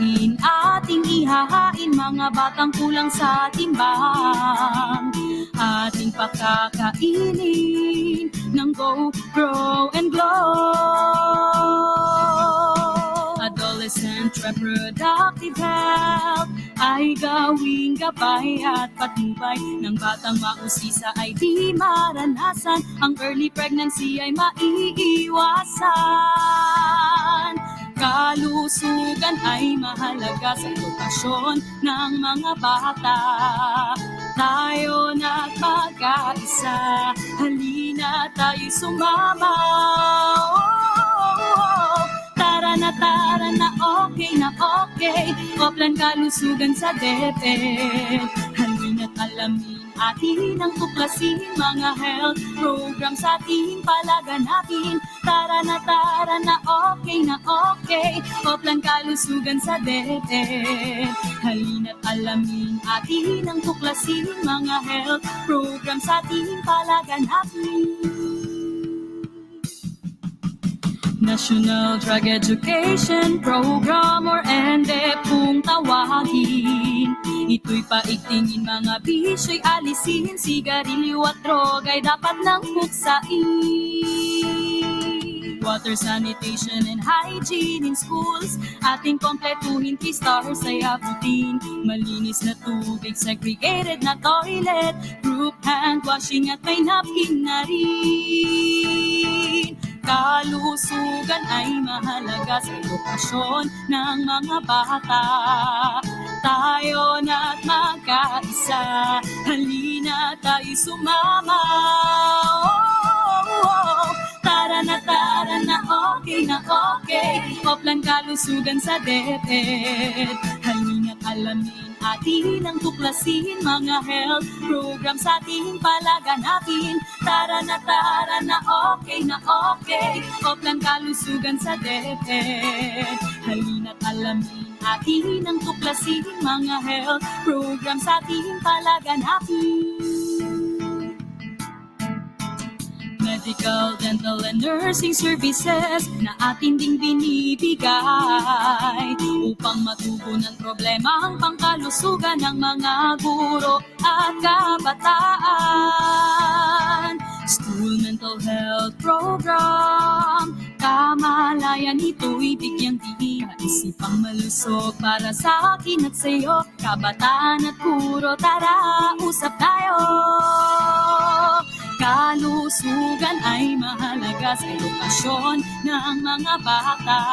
pagkain ating ihahain, mga batang kulang sa timbang. Ating pakakainin ng Go, Grow, and Glow. Adolescent reproductive health ay gawing gabay at patnubay ng batang mausisa ay di maranasan. Ang early pregnancy ay maiiwasan. Kalusugan ay mahalaga sa edukasyon ng mga bata. Tayo na't magkaisa, halina tayo'y sumama. Tara na, okay na okay, Oplan kalusugan sa DepEd. Halina't alamin atin ang tuklasin, mga health programs ating palaganapin. Tara na, okay na okay, Oplan kalusugan sa DepEd. Halina't alamin atin ang tuklasin, mga health programs ating palaganapin. National Drug Education Program or NDEP kung tawagin. Ito'y paigtingin mga bisyo'y alisin, sigarilyo at droga'y dapat nang buksain. Water sanitation and hygiene in schools, ating kompletuhin, 3 stars ay abutin. Malinis na tubig, segregated na toilet, group hand washing at may napkin na rin. Kalusugan ay mahalaga sa edukasyon ng mga bata. Tayo na't magkaisa, halina tayo'y sumama. Tara na, okay na okay, Oplan kalusugan sa DepEd. Halina't alamin atin ang tuklasin, mga health programs ating palaganapin. Tara na, okay na okay, Oplan kalusugan sa DepEd. Halina't alamin atin ang tuklasin, mga health programs ating palaganapin. Medical, dental, and nursing services na atin ding binibigay upang matugunan problemang pangkalusugan ng mga guro at kabataan. School mental health program, kamalayan ito'y bigyang diin, isipang malusog para sa akin at sa'yo. Kabataan at guro, tara, usap tayo. Kalusugan ay mahalaga sa edukasyon ng mga bata.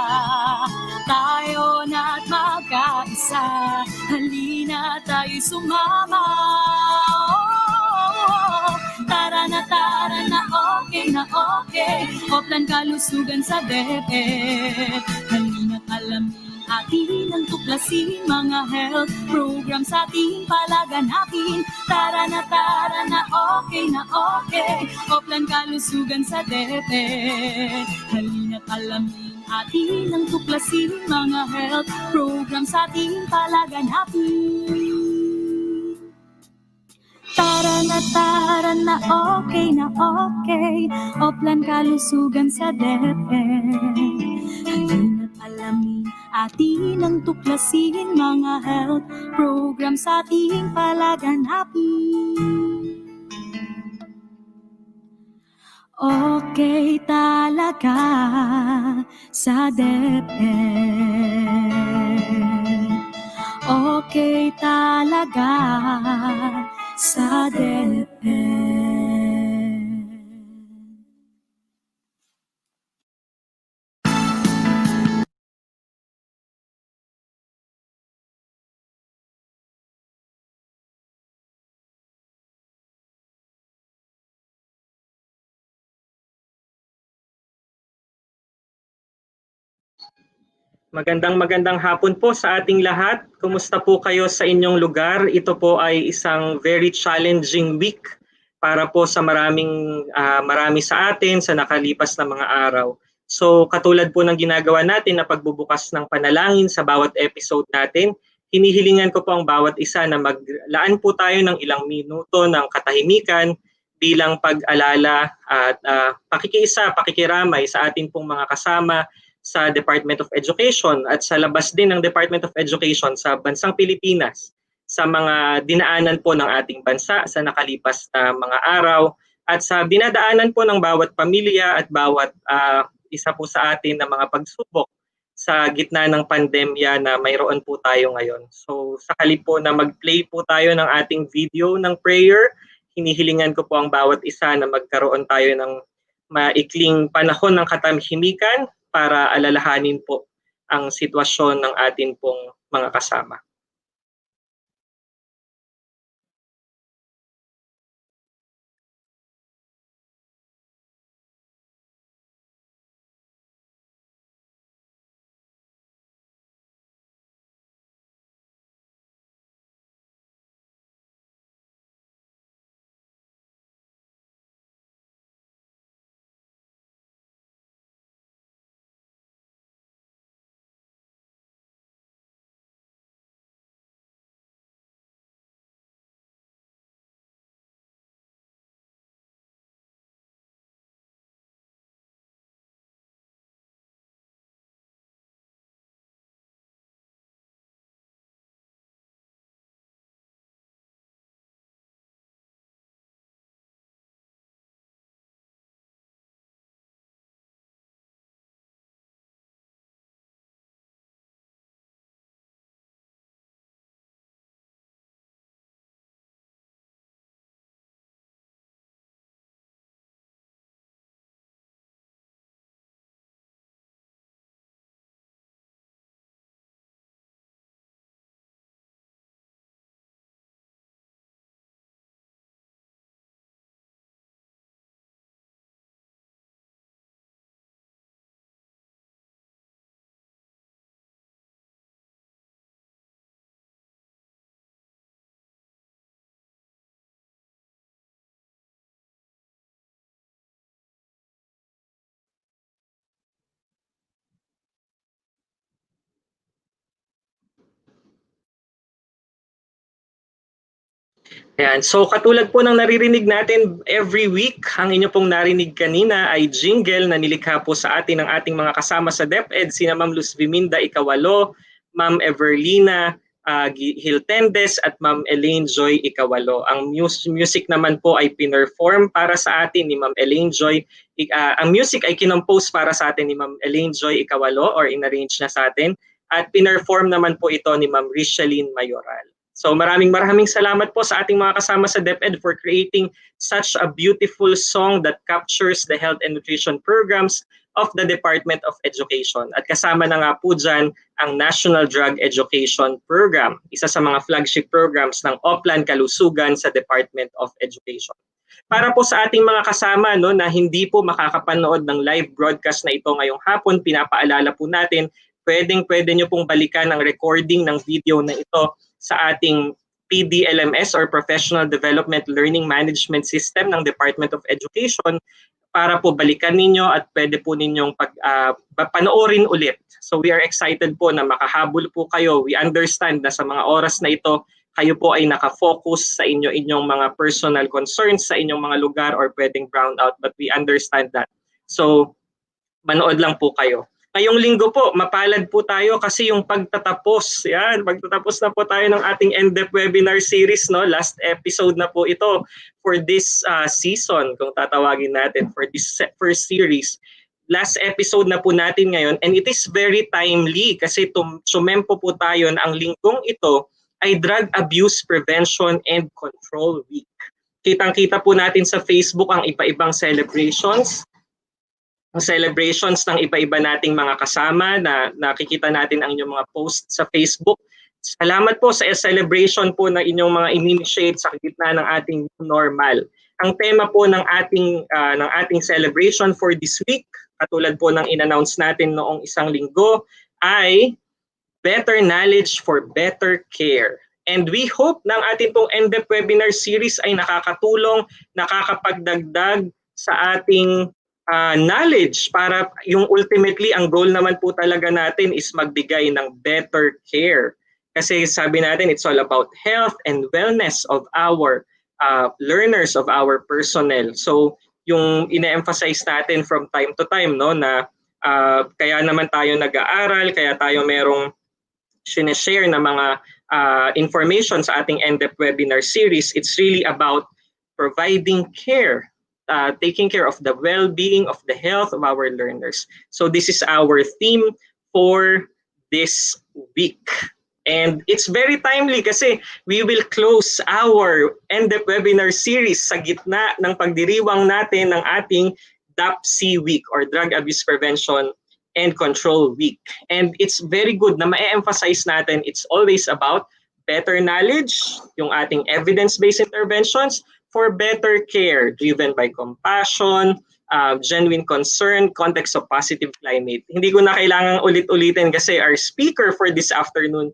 Tayo na't magkaisa, halina tayo'y sumama. Tara na, okay na okay, Oplan kalusugan sa DepEd. Halina't alamin atin ang tuklasin, mga health programs ating palaganapin. Tara na, okay na okay, Oplan kalusugan sa DepEd. Halina't alamin atin ang tuklasin, mga health programs ating palaganapin. Tara na, okay na okay, Oplan kalusugan sa DepEd. Halina't alamin atin ang tuklasin, mga health programs ating palaganapin. Okay talaga sa DepEd. Okay talaga sa DepEd. Magandang hapon po sa ating lahat. Kumusta po kayo sa inyong lugar? Ito po ay isang very challenging week para po sa marami sa atin sa nakalipas na mga araw. So katulad po ng ginagawa natin na pagbubukas ng panalangin sa bawat episode natin, hinihilingan ko po ang bawat isa na maglaan po tayo ng ilang minuto ng katahimikan bilang pag-alala at pakikiisa, pakikiramay sa ating pong mga kasama sa Department of Education at sa labas din ng Department of Education sa bansang Pilipinas sa mga dinaanan po ng ating bansa sa nakalipas na mga araw at sa dinadaanan po ng bawat pamilya at bawat isa po sa atin na mga pagsubok sa gitna ng pandemya na mayroon po tayo ngayon. So sakali po na mag-play po tayo ng ating video ng prayer, hinihilingan ko po ang bawat isa na magkaroon tayo ng maikling panahon ng katahimikan para alalahanin po ang sitwasyon ng atin pong mga kasama. Ayan. So katulad po ng naririnig natin every week, ang inyo pong narinig kanina ay jingle na nilikha po sa atin ng ating mga kasama sa DepEd, sina Ma'am Luz Viminda Ikawalo, Ma'am Everlina Hiltendes at Ma'am Elaine Joy Ikawalo. Ang music naman po ay pinerform para sa atin ni Ma'am Elaine Joy. Ang music ay kinompose para sa atin ni Ma'am Elaine Joy Ikawalo or inarrange na sa atin. At pinerform naman po ito ni Ma'am Rishaline Mayoral. So maraming salamat po sa ating mga kasama sa DepEd for creating such a beautiful song that captures the health and nutrition programs of the Department of Education. At kasama na nga po dyan ang National Drug Education Program, isa sa mga flagship programs ng Oplan Kalusugan sa Department of Education. Para po sa ating mga kasama na hindi po makakapanood ng live broadcast na ito ngayong hapon, pinapaalala po natin, pwede nyo pong balikan ang recording ng video na ito sa ating PDLMS or Professional Development Learning Management System ng Department of Education para po balikan ninyo at pwede po ninyong panoorin ulit. So we are excited po na makahabol po kayo. We understand na sa mga oras na ito, kayo po ay nakafocus sa inyong mga personal concerns sa inyong mga lugar or pwedeng brown out, but we understand that. So manood lang po kayo. Ngayong linggo po, mapalad po tayo kasi yung pagtatapos. Yan, pagtatapos na po tayo ng ating NDEP Webinar series. Last episode na po ito for this season, kung tatawagin natin, for this first series. Last episode na po natin ngayon and it is very timely kasi sumempo po tayo na ang linggong ito ay Drug Abuse Prevention and Control Week. Kitang-kita po natin sa Facebook ang iba-ibang celebrations ng iba-iba nating mga kasama na nakikita natin ang inyong mga post sa Facebook. Salamat po sa celebration po na inyong mga initiate sa gitna ng ating normal. Ang tema po ng ating celebration for this week, katulad po ng in-announce natin noong isang linggo, ay Better Knowledge for Better Care. And we hope ng ating pong NDEP Webinar series ay nakakatulong, nakakapagdagdag sa ating knowledge para yung ultimately ang goal naman po talaga natin is magbigay ng better care. Kasi sabi natin it's all about health and wellness of our learners, of our personnel. So yung ine-emphasize natin from time to time na Kaya naman tayo nag-aaral, kaya tayo merong sineshare na mga information sa ating NDEP webinar series. It's really about providing care, taking care of the well-being, of the health of our learners. So this is our theme for this week. And it's very timely kasi we will close our NDEP webinar series sa gitna ng pagdiriwang natin ng ating DAPC week or Drug Abuse Prevention and Control Week. And it's very good na ma-emphasize natin it's always about better knowledge, yung ating evidence-based interventions for better care driven by compassion, genuine concern, context of positive climate. Hindi ko na kailangang ulit-ulitin kasi our speaker for this afternoon,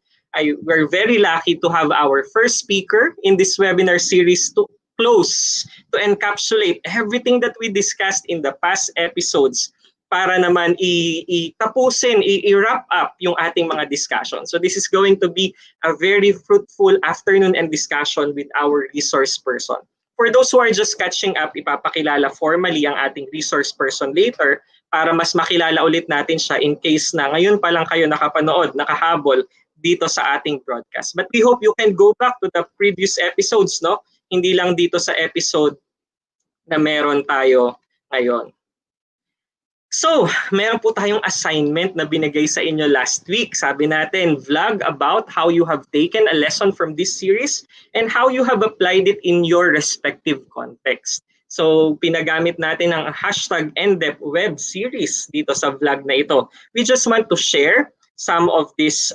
we're very lucky to have our first speaker in this webinar series to close, to encapsulate everything that we discussed in the past episodes para naman i-tapusin, i-wrap up yung ating mga discussion. So this is going to be a very fruitful afternoon and discussion with our resource person. For those who are just catching up, ipapakilala formally ang ating resource person later para mas makilala ulit natin siya in case na ngayon pa lang kayo nakapanood, nakahabol dito sa ating broadcast. But we hope you can go back to the previous episodes, no? Hindi lang dito sa episode na meron tayo ngayon. So, meron po tayong assignment na binigay sa inyo last week. Sabi natin, vlog about how you have taken a lesson from this series and how you have applied it in your respective context. So, pinagamit natin ang hashtag NDEP Web Series dito sa vlog na ito. We just want to share some of this,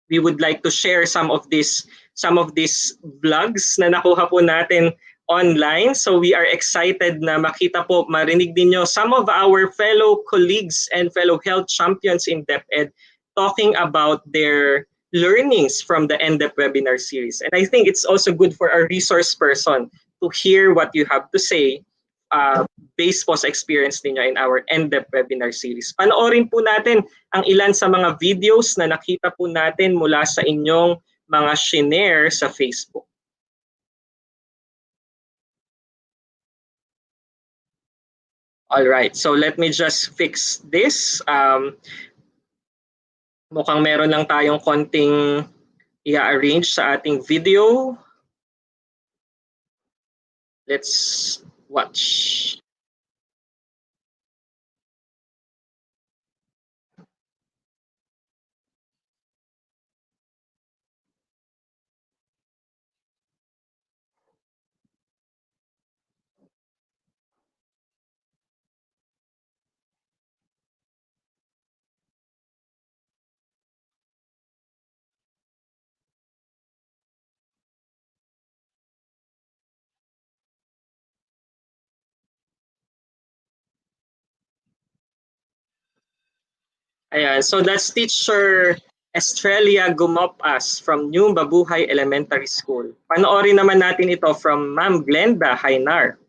we would like to share some of these vlogs na nakuha po natin online. So we are excited na makita po, marinig ninyo some of our fellow colleagues and fellow health champions in DepEd talking about their learnings from the NDEP webinar series. And I think it's also good for our resource person to hear what you have to say based po sa experience ninyo in our NDEP webinar series. Panoorin po natin ang ilan sa mga videos na nakita po natin mula sa inyong mga shinare sa Facebook. All right, so let me just fix this. Mukhang meron lang tayong konting i-arrange sa ating video. Let's watch. Ayan, so that's teacher Estrella Gumopas from New Babuhay Elementary School. Panoorin naman natin ito from Ma'am Glenda Hainar.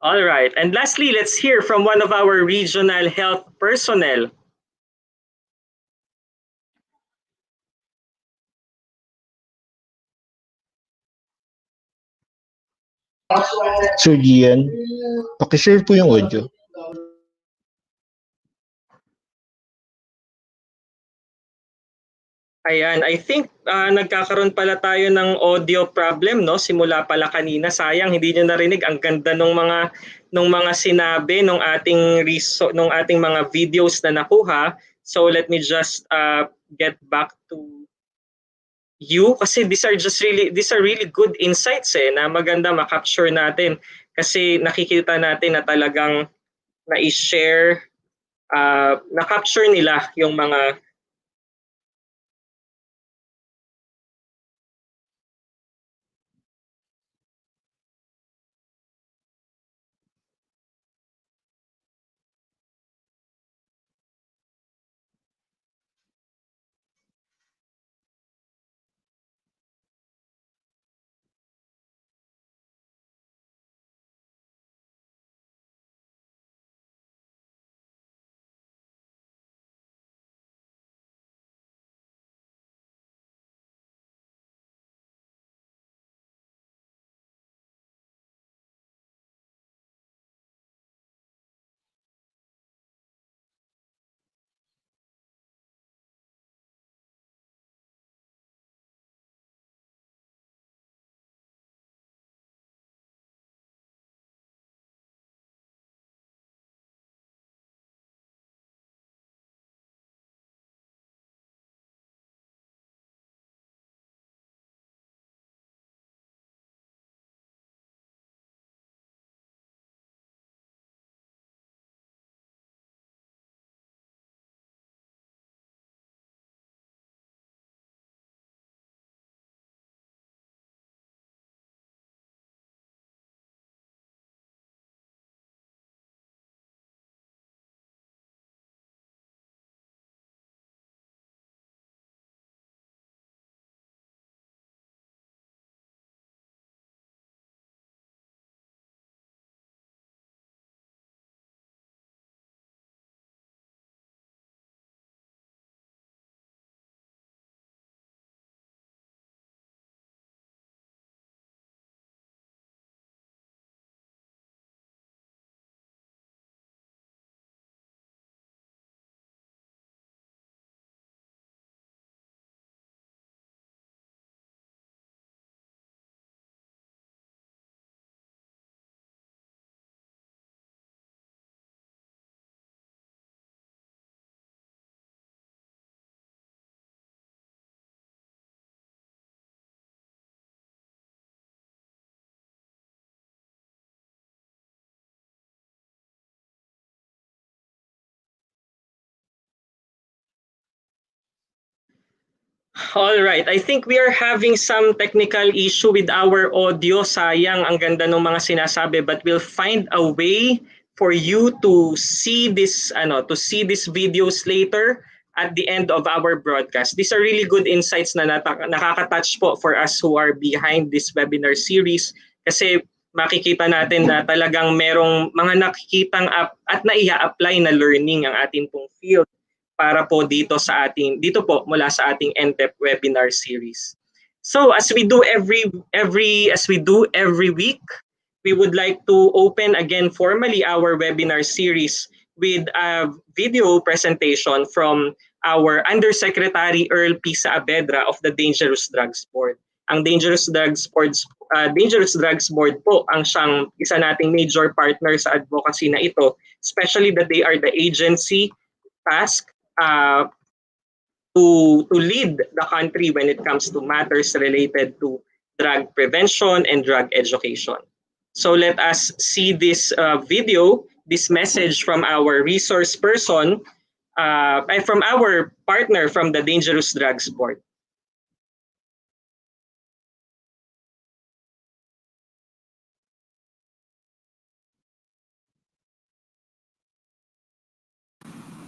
All right. And lastly, let's hear from one of our regional health personnel. Sir Gian, pakishare po yung audio. Ayan, I think nagkakaroon pala tayo ng audio problem, no? Simula pala kanina. Sayang hindi niyo narinig ang ganda ng mga sinabi nung ating mga videos na nakuha. So let me just get back to you kasi these are really good insights na maganda ma-capture natin kasi nakikita natin na talagang na-share na-capture nila yung mga. All right, I think we are having some technical issue with our audio. Sayang, ang ganda ng mga sinasabi, but we'll find a way for you to see these videos later at the end of our broadcast. These are really good insights na nakaka-touch po for us who are behind this webinar series kasi makikita natin na talagang merong mga nakikitang at naiya-apply na learning ang ating pong field para po dito po mula sa ating NDEP webinar series. So as we do every week, we would like to open again formally our webinar series with a video presentation from our Undersecretary Earl P. Saavedra of the Dangerous Drugs Board. Ang Dangerous Drugs Board po ang siyang isa nating major partner sa advocacy na ito, especially that they are the agency tasked to lead the country when it comes to matters related to drug prevention and drug education. So let us see this video, this message from our resource person, from our partner from the Dangerous Drugs Board.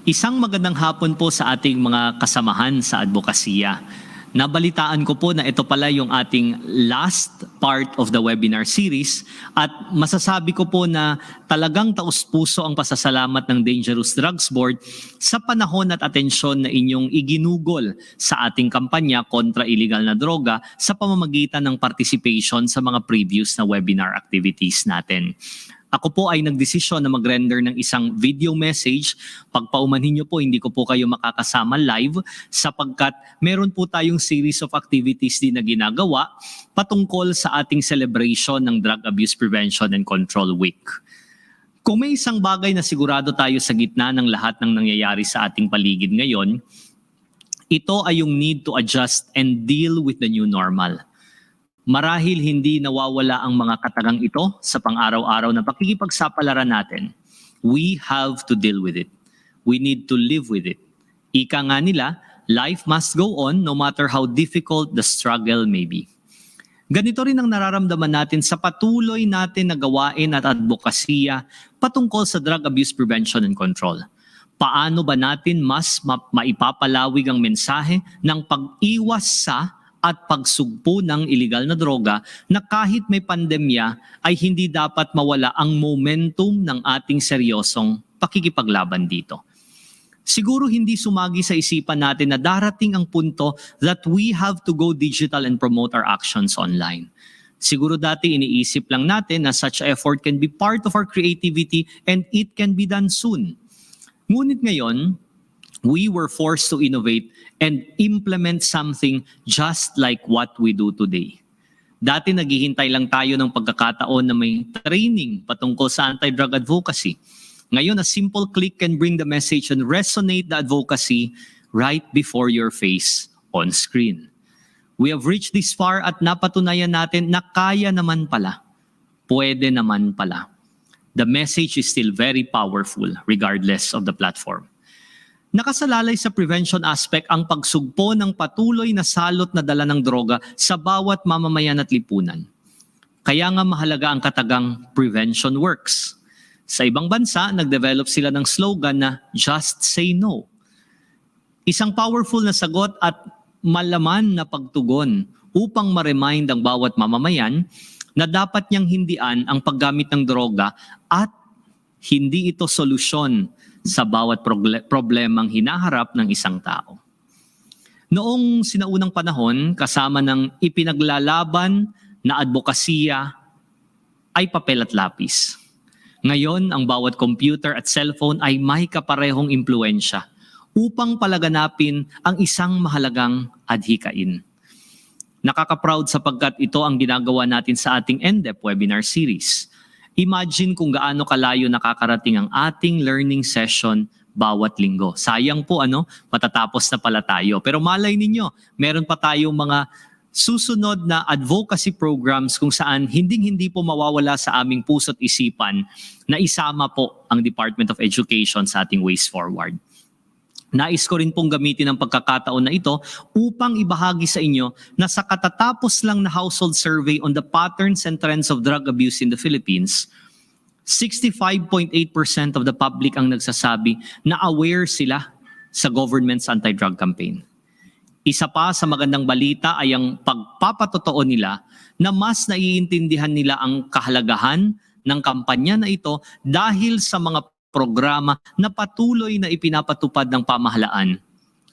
Isang magandang hapon po sa ating mga kasamahan sa advokasya. Nabalitaan ko po na ito pala yung ating last part of the webinar series at masasabi ko po na talagang taus-puso ang pasasalamat ng Dangerous Drugs Board sa panahon at atensyon na inyong iginugol sa ating kampanya kontra illegal na droga sa pamamagitan ng participation sa mga previous na webinar activities natin. Ako po ay nagdesisyon na mag-render ng isang video message. Pagpaumanhin niyo po, hindi ko po kayo makakasama live sapagkat meron po tayong series of activities din na ginagawa patungkol sa ating celebration ng Drug Abuse Prevention and Control Week. Kung may isang bagay na sigurado tayo sa gitna ng lahat ng nangyayari sa ating paligid ngayon, ito ay yung need to adjust and deal with the new normal. Marahil hindi nawawala ang mga katagang ito sa pang-araw-araw na pakikipagsapalaran natin. We have to deal with it. We need to live with it. Ika nga nila, life must go on no matter how difficult the struggle may be. Ganito rin ang nararamdaman natin sa patuloy natin na gawain at advokasya patungkol sa drug abuse prevention and control. Paano ba natin mas maipapalawig ang mensahe ng pag-iwas sa at pagsugpo ng iligal na droga na kahit may pandemya ay hindi dapat mawala ang momentum ng ating seryosong pakikipaglaban dito. Siguro hindi sumagi sa isipan natin na darating ang punto that we have to go digital and promote our actions online. Siguro dati iniisip lang natin na such effort can be part of our creativity and it can be done soon. Ngunit ngayon, we were forced to innovate and implement something just like what we do today. Dati naghihintay lang tayo ng pagkakataon na may training patungkol sa anti-drug advocacy. Ngayon, a simple click can bring the message and resonate the advocacy right before your face on screen. We have reached this far at napatunayan natin na kaya naman pala. Pwede naman pala. The message is still very powerful regardless of the platform. Nakasalalay sa prevention aspect ang pagsugpo ng patuloy na salot na dala ng droga sa bawat mamamayan at lipunan. Kaya nga mahalaga ang katagang prevention works. Sa ibang bansa, nag-develop sila ng slogan na just say no. Isang powerful na sagot at malaman na pagtugon upang ma-remind ang bawat mamamayan na dapat niyang hindian ang paggamit ng droga at hindi ito solusyon sa bawat problemang hinaharap ng isang tao. Noong sinaunang panahon, kasama ng ipinaglalaban na advokasya ay papel at lapis. Ngayon, ang bawat computer at cellphone ay may kaparehong impluensya upang palaganapin ang isang mahalagang adhikain. Nakaka-proud sapagkat ito ang ginagawa natin sa ating NDEP Webinar series. Imagine kung gaano kalayo nakakarating ang ating learning session bawat linggo. Sayang po matatapos na pala tayo. Pero malay ninyo, meron pa tayong mga susunod na advocacy programs kung saan hindi po mawawala sa aming puso't isipan na isama po ang Department of Education sa ating ways forward. Nais ko rin pong gamitin ang pagkakataon na ito upang ibahagi sa inyo na sa katatapos lang na household survey on the patterns and trends of drug abuse in the Philippines, 65.8% of the public ang nagsasabi na aware sila sa government's anti-drug campaign. Isa pa sa magandang balita ay ang pagpapatotoo nila na mas naiintindihan nila ang kahalagahan ng kampanya na ito dahil sa mga programa na patuloy na ipinapatupad ng pamahalaan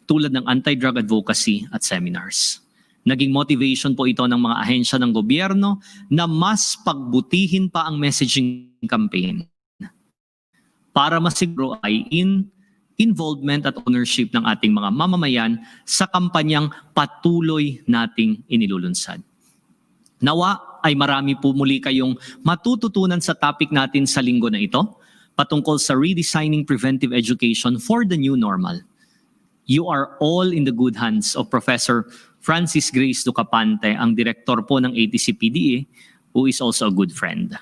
tulad ng anti-drug advocacy at seminars. Naging motivation po ito ng mga ahensya ng gobyerno na mas pagbutihin pa ang messaging campaign para masiguro ay involvement at ownership ng ating mga mamamayan sa kampanyang patuloy nating inilulunsad. Nawa ay marami po muli kayong matututunan sa topic natin sa linggo na ito patungkol sa redesigning preventive education for the new normal. You are all in the good hands of Professor Francis Grace Duka-Pante, ang direktor po ng ATC-PDE, who is also a good friend.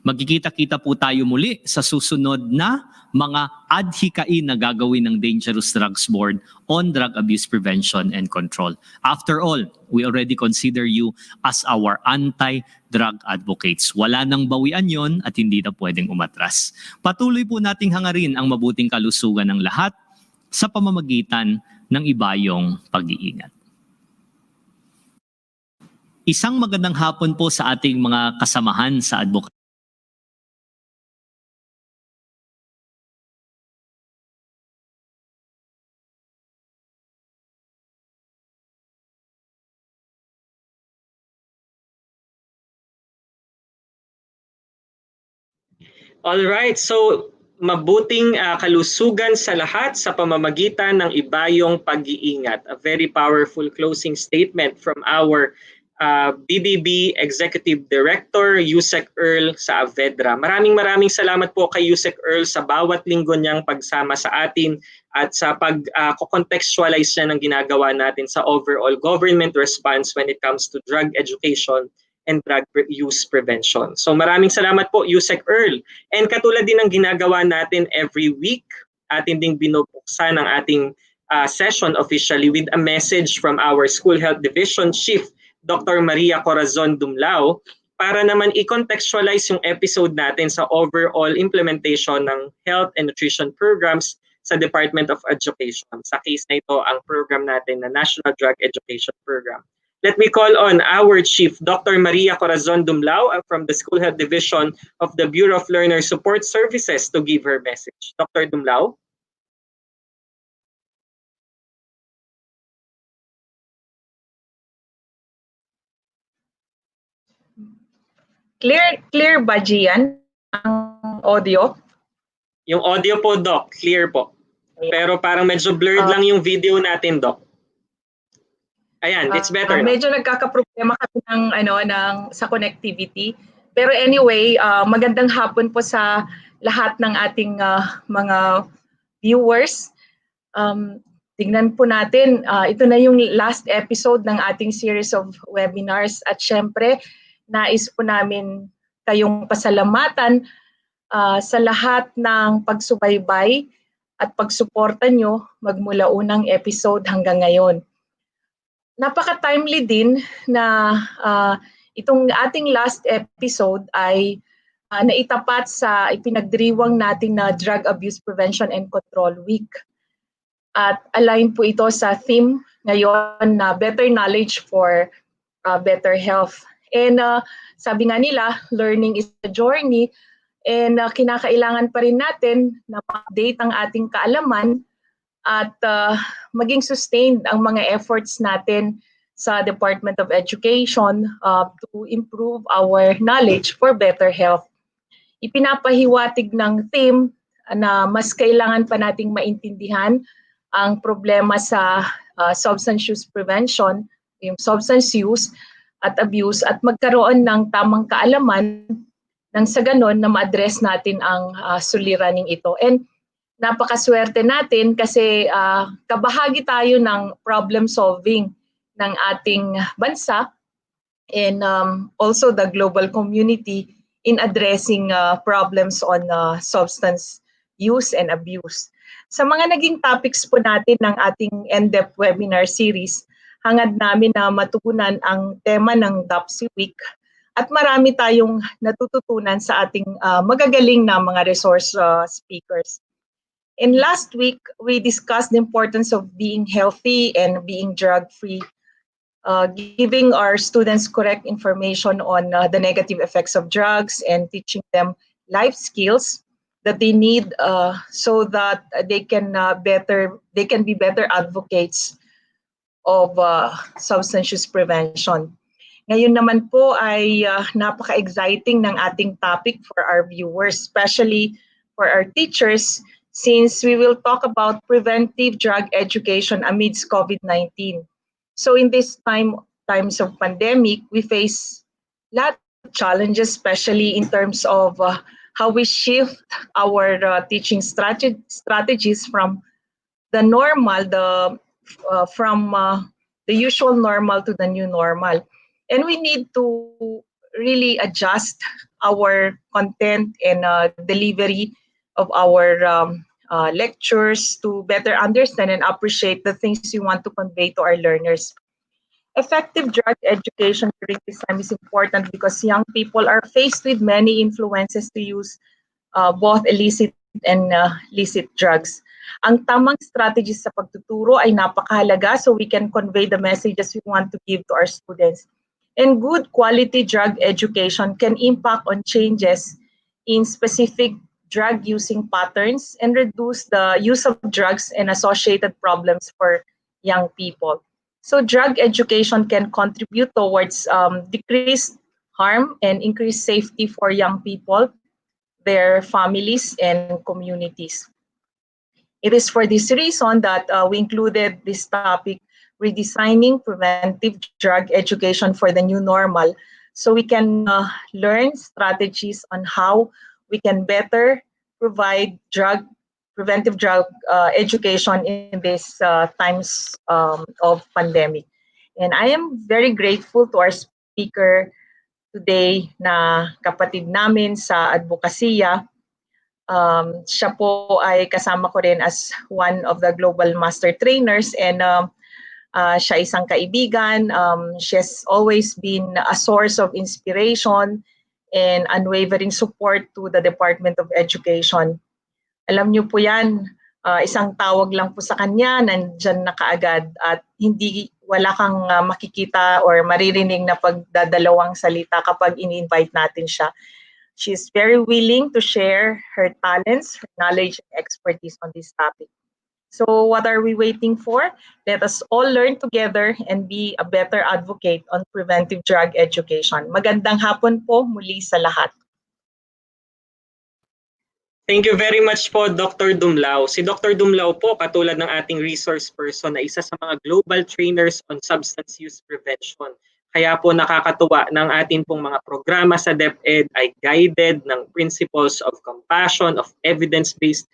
Magkikita-kita po tayo muli sa susunod na mga adhikain na gagawin ng Dangerous Drugs Board on drug abuse prevention and control. After all, we already consider you as our anti-drug advocates. Wala nang bawian yon at hindi na pwedeng umatras. Patuloy po nating hangarin ang mabuting kalusugan ng lahat sa pamamagitan ng ibayong pag-iingat. Isang magandang hapon po sa ating mga kasamahan sa advocacy. Alright, so mabuting kalusugan sa lahat sa pamamagitan ng ibayong pag-iingat. A very powerful closing statement from our BBB Executive Director, Yusek Earl sa Avedra. Maraming salamat po kay Yusek Earl sa bawat linggo niyang pagsama sa atin at sa pag-contextualize niya ng ginagawa natin sa overall government response when it comes to drug education and drug use prevention. So maraming salamat po, Yusek Earl. And katulad din ng ginagawa natin every week, atin ding binubuksan ang ating session officially with a message from our School Health Division Chief, Dr. Maria Corazon Dumlao, para naman i-contextualize yung episode natin sa overall implementation ng health and nutrition programs sa Department of Education. Sa case na ito, ang program natin na National Drug Education Program. Let me call on our Chief, Dr. Maria Corazon Dumlao from the School Health Division of the Bureau of Learner Support Services to give her message. Dr. Dumlao? Clear ba, Gian, ang audio? Yung audio po, Doc, clear po. Pero parang medyo blurred lang yung video natin, Doc. Ayan, it's better. Medyo nagkakaproblema kami sa connectivity. Pero anyway, magandang hapon po sa lahat ng ating mga viewers. Tingnan po natin, ito na yung last episode ng ating series of webinars. At syempre, nais po namin kayong pasalamatan sa lahat ng pagsubaybay at pagsuporta nyo magmula unang episode hanggang ngayon. Napaka-timely din na itong ating last episode ay naitapat sa ipinagdiriwang natin na Drug Abuse Prevention and Control Week. At align po ito sa theme ngayon na Better Knowledge for Better Health. And sabi nga nila, learning is a journey, and kinakailangan pa rin natin na ma-update ang ating kaalaman at maging sustained ang mga efforts natin sa Department of Education to improve our knowledge for better health. Ipinapahiwatig ng theme na mas kailangan pa nating maintindihan ang problema sa substance use prevention, yung substance use at abuse, at magkaroon ng tamang kaalaman nang sa ganon na ma-address natin ang suliraning ito. And napakaswerte natin kasi kabahagi tayo ng problem solving ng ating bansa and also the global community in addressing problems on substance use and abuse. Sa mga naging topics po natin ng ating NDEP Webinar series, hangad namin na matugunan ang tema ng DAPSI Week at marami tayong natututunan sa ating magagaling na mga resource speakers. And last week, we discussed the importance of being healthy and being drug-free, giving our students correct information on the negative effects of drugs and teaching them life skills that they need so that they can be better advocates of substance use prevention. Ngayon naman po ay napaka-exciting ng ating topic for our viewers, especially for our teachers, since we will talk about preventive drug education amidst COVID-19. So in this times of pandemic, we face a lot of challenges, especially in terms of how we shift our teaching strategies from the normal, from the usual normal to the new normal. And we need to really adjust our content and delivery of our lectures to better understand and appreciate the things we want to convey to our learners. Effective drug education during this time is important because young people are faced with many influences to use both illicit and licit drugs. Ang tamang strategies sa pagtuturo ay napakahalaga so we can convey the messages we want to give to our students. And good quality drug education can impact on changes in specific drug using patterns and reduce the use of drugs and associated problems for young people. So drug education can contribute towards decreased harm and increased safety for young people, their families, and communities. It is for this reason that we included this topic, redesigning preventive drug education for the new normal, so we can learn strategies on how we can better provide preventive drug education in these times of pandemic. And I am very grateful to our speaker today na kapatid namin sa advokasya. Siya po ay kasama ko rin as one of the global master trainers, and siya isang kaibigan. She has always been a source of inspiration and unwavering support to the Department of Education. Alam niyo po yan, isang tawag lang po sa kanya, nandyan na kaagad, at wala kang makikita or maririnig na pagdadalawang salita kapag ini-invite natin siya. She's very willing to share her talents, her knowledge, and expertise on this topic. So what are we waiting for? Let us all learn together and be a better advocate on preventive drug education. Magandang hapon po muli sa lahat. Thank you very much po, Dr. Dumlao. Si Dr. Dumlao po, katulad ng ating resource person, na isa sa mga global trainers on substance use prevention. Kaya po nakakatuwa ng ating pong mga programa sa DepEd ay guided ng principles of compassion, of evidence-based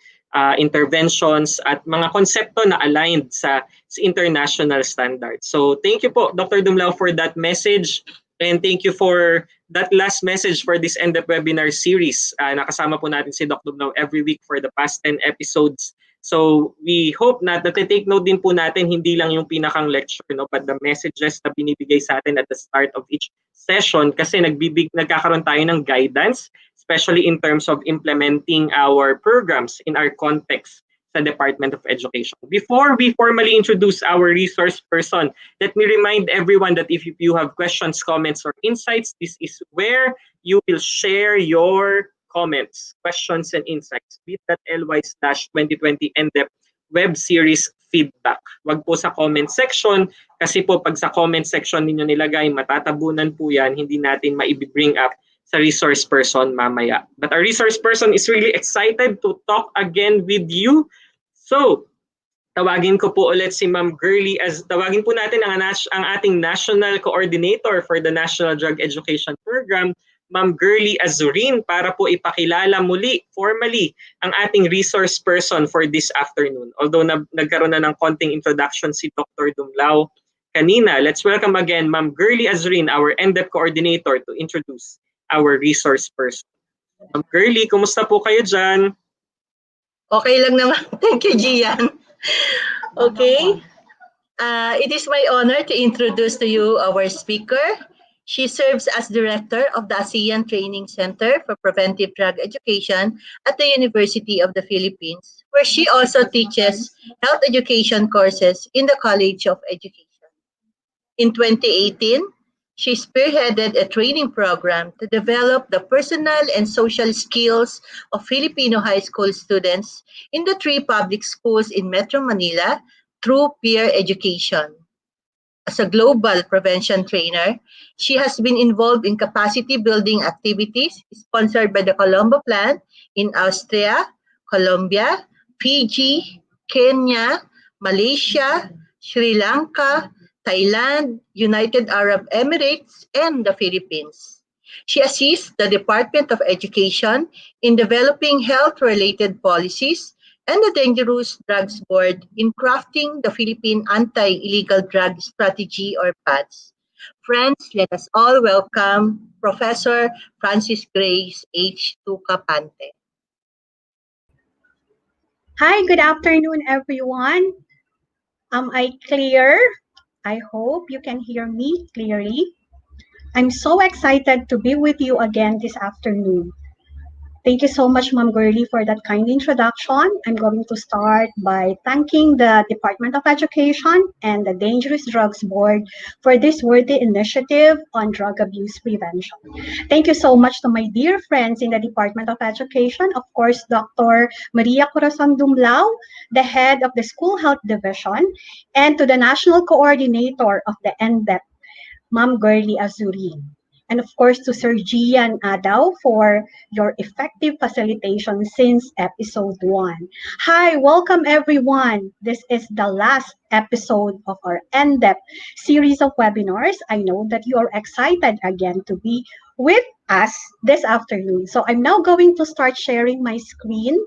interventions, at mga konsepto na aligned sa international standards. So thank you po, Dr. Dumlao, for that message. And thank you for that last message for this NDEP webinar series. Nakasama po natin si Dr. Dumlao every week for the past 10 episodes. So we hope na take note din po natin hindi lang yung pinakang lecture, no, but the messages na binibigay sa atin at the start of each session, kasi nagkakaroon tayo ng guidance, especially in terms of implementing our programs in our context sa Department of Education. Before we formally introduce our resource person, let me remind everyone that if you have questions, comments, or insights, this is where you will share your comments, questions, and insights. bit.ly/2020 NDEP web series feedback. Wag po sa comment section, kasi po pag sa comment section ninyo nilagay, matatabunan po yan, hindi natin maibibring up sa resource person mamaya. But our resource person is really excited to talk again with you. So, tawagin ko po ulit si Ma'am Girly, tawagin po natin ang ating National Coordinator for the National Drug Education Program, Ma'am Girly Azurin, para po ipakilala muli, formally, ang ating resource person for this afternoon. Although nagkaroon na ng konting introduction si Dr. Dumlao kanina, let's welcome again Ma'am Girly Azurin, our NDEP Coordinator, to introduce our resource person. Ma'am Girly, kumusta po kayo dyan? Okay lang naman. Thank you, Gian. Okay. It is my honor to introduce to you our speaker. She serves as director of the ASEAN Training Center for Preventive Drug Education at the University of the Philippines, where she also teaches health education courses in the College of Education. In 2018, she spearheaded a training program to develop the personal and social skills of Filipino high school students in the 3 public schools in Metro Manila through peer education. As a global prevention trainer, she has been involved in capacity building activities sponsored by the Colombo Plan in Austria, Colombia, Fiji, Kenya, Malaysia, Sri Lanka, Thailand, United Arab Emirates, and the Philippines. She assists the Department of Education in developing health-related policies and the Dangerous Drugs Board in crafting the Philippine Anti-Illegal Drug Strategy, or PADS. Friends, let us all welcome Professor Francis Grace H. Duka-Pante. Hi, good afternoon, everyone. Am I clear? I hope you can hear me clearly. I'm so excited to be with you again this afternoon. Thank you so much, Ma'am Gurley, for that kind introduction. I'm going to start by thanking the Department of Education and the Dangerous Drugs Board for this worthy initiative on drug abuse prevention. Thank you so much to my dear friends in the Department of Education, of course, Dr. Maria Corazon Dumlao, the head of the School Health Division, and to the National Coordinator of the NDEP, Ma'am Gurley Azurin. And of course, to Sir Gian Adaw for your effective facilitation since episode 1. Hi, welcome everyone. This is the last episode of our NDEP series of webinars. I know that you are excited again to be with us this afternoon. So I'm now going to start sharing my screen.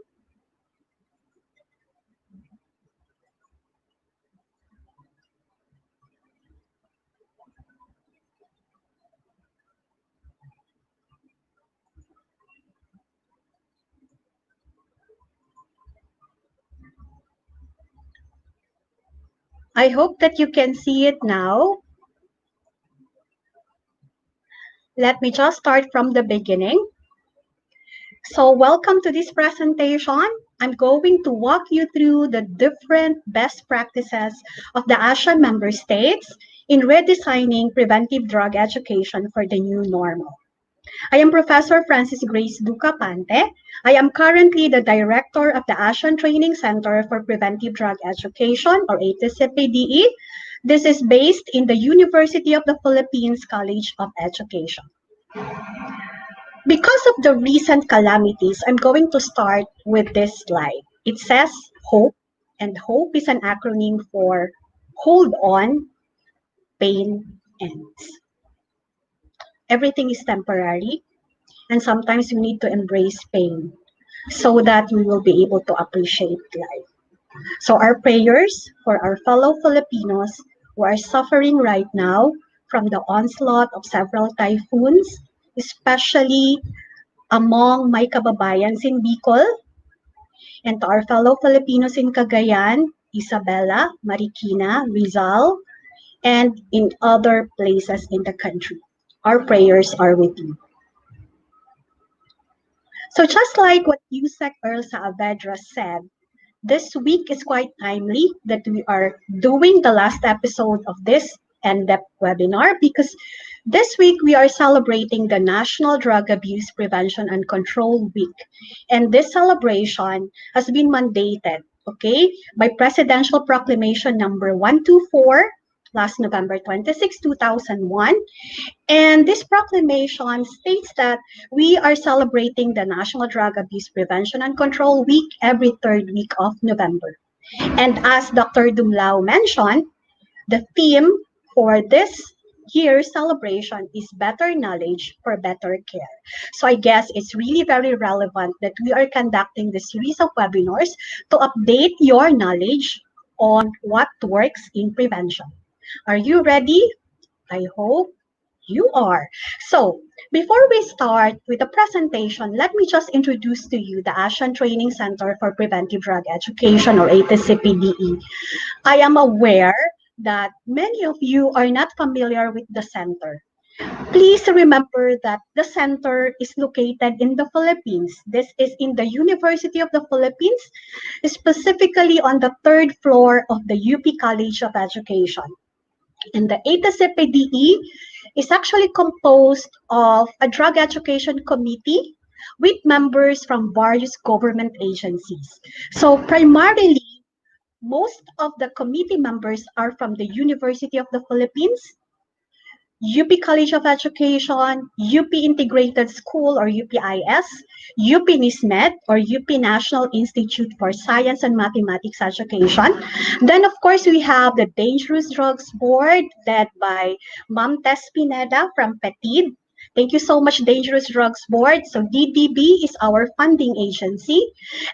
I hope that you can see it now. Let me just start from the beginning. So welcome to this presentation. I'm going to walk you through the different best practices of the ASEAN member states in redesigning preventive drug education for the new normal. I am Professor Francis Grace Duka-Pante. I am currently the Director of the ASEAN Training Center for Preventive Drug Education, or ASEAN. This is based in the University of the Philippines College of Education. Because of the recent calamities, I'm going to start with this slide. It says HOPE, and HOPE is an acronym for Hold On, Pain Ends. Everything is temporary, and sometimes we need to embrace pain so that we will be able to appreciate life. So our prayers for our fellow Filipinos who are suffering right now from the onslaught of several typhoons, especially among my kababayans in Bicol, and to our fellow Filipinos in Cagayan, Isabela, Marikina, Rizal, and in other places in the country. Our prayers are with you. So just like what Yusek Earl Saavedra said, this week is quite timely that we are doing the last episode of this NDEP webinar because this week we are celebrating the National Drug Abuse Prevention and Control Week. And this celebration has been mandated, by Presidential Proclamation number 124 last November 26, 2001. And this proclamation states that we are celebrating the National Drug Abuse Prevention and Control Week every third week of November. And as Dr. Dumlao mentioned, the theme for this year's celebration is better knowledge for better care. So I guess it's really very relevant that we are conducting this series of webinars to update your knowledge on what works in prevention. Are you ready? I hope you are. So before we start with the presentation, let me just introduce to you the ASEAN Training Center for Preventive Drug Education, or ASEAN. I am aware that many of you are not familiar with the center. Please remember that the center is located in the Philippines. This is in the University of the Philippines, specifically on the 3rd floor of the UP College of Education. And the ASEAN is actually composed of a drug education committee with members from various government agencies. So primarily, most of the committee members are from the University of the Philippines, UP College of Education, UP Integrated School or UPIS, UP NISMED or UP National Institute for Science and Mathematics Education. Then of course we have the Dangerous Drugs Board led by Ma'am Tess Pineda from PETID. Thank you so much, Dangerous Drugs Board. So DDB is our funding agency.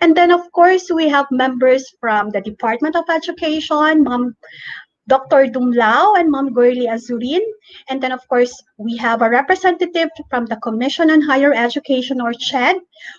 And then of course we have members from the Department of Education, Ma'am Dr. Dumlao and Ma'am Gurley Azurin. And then, of course, we have a representative from the Commission on Higher Education, or CHED,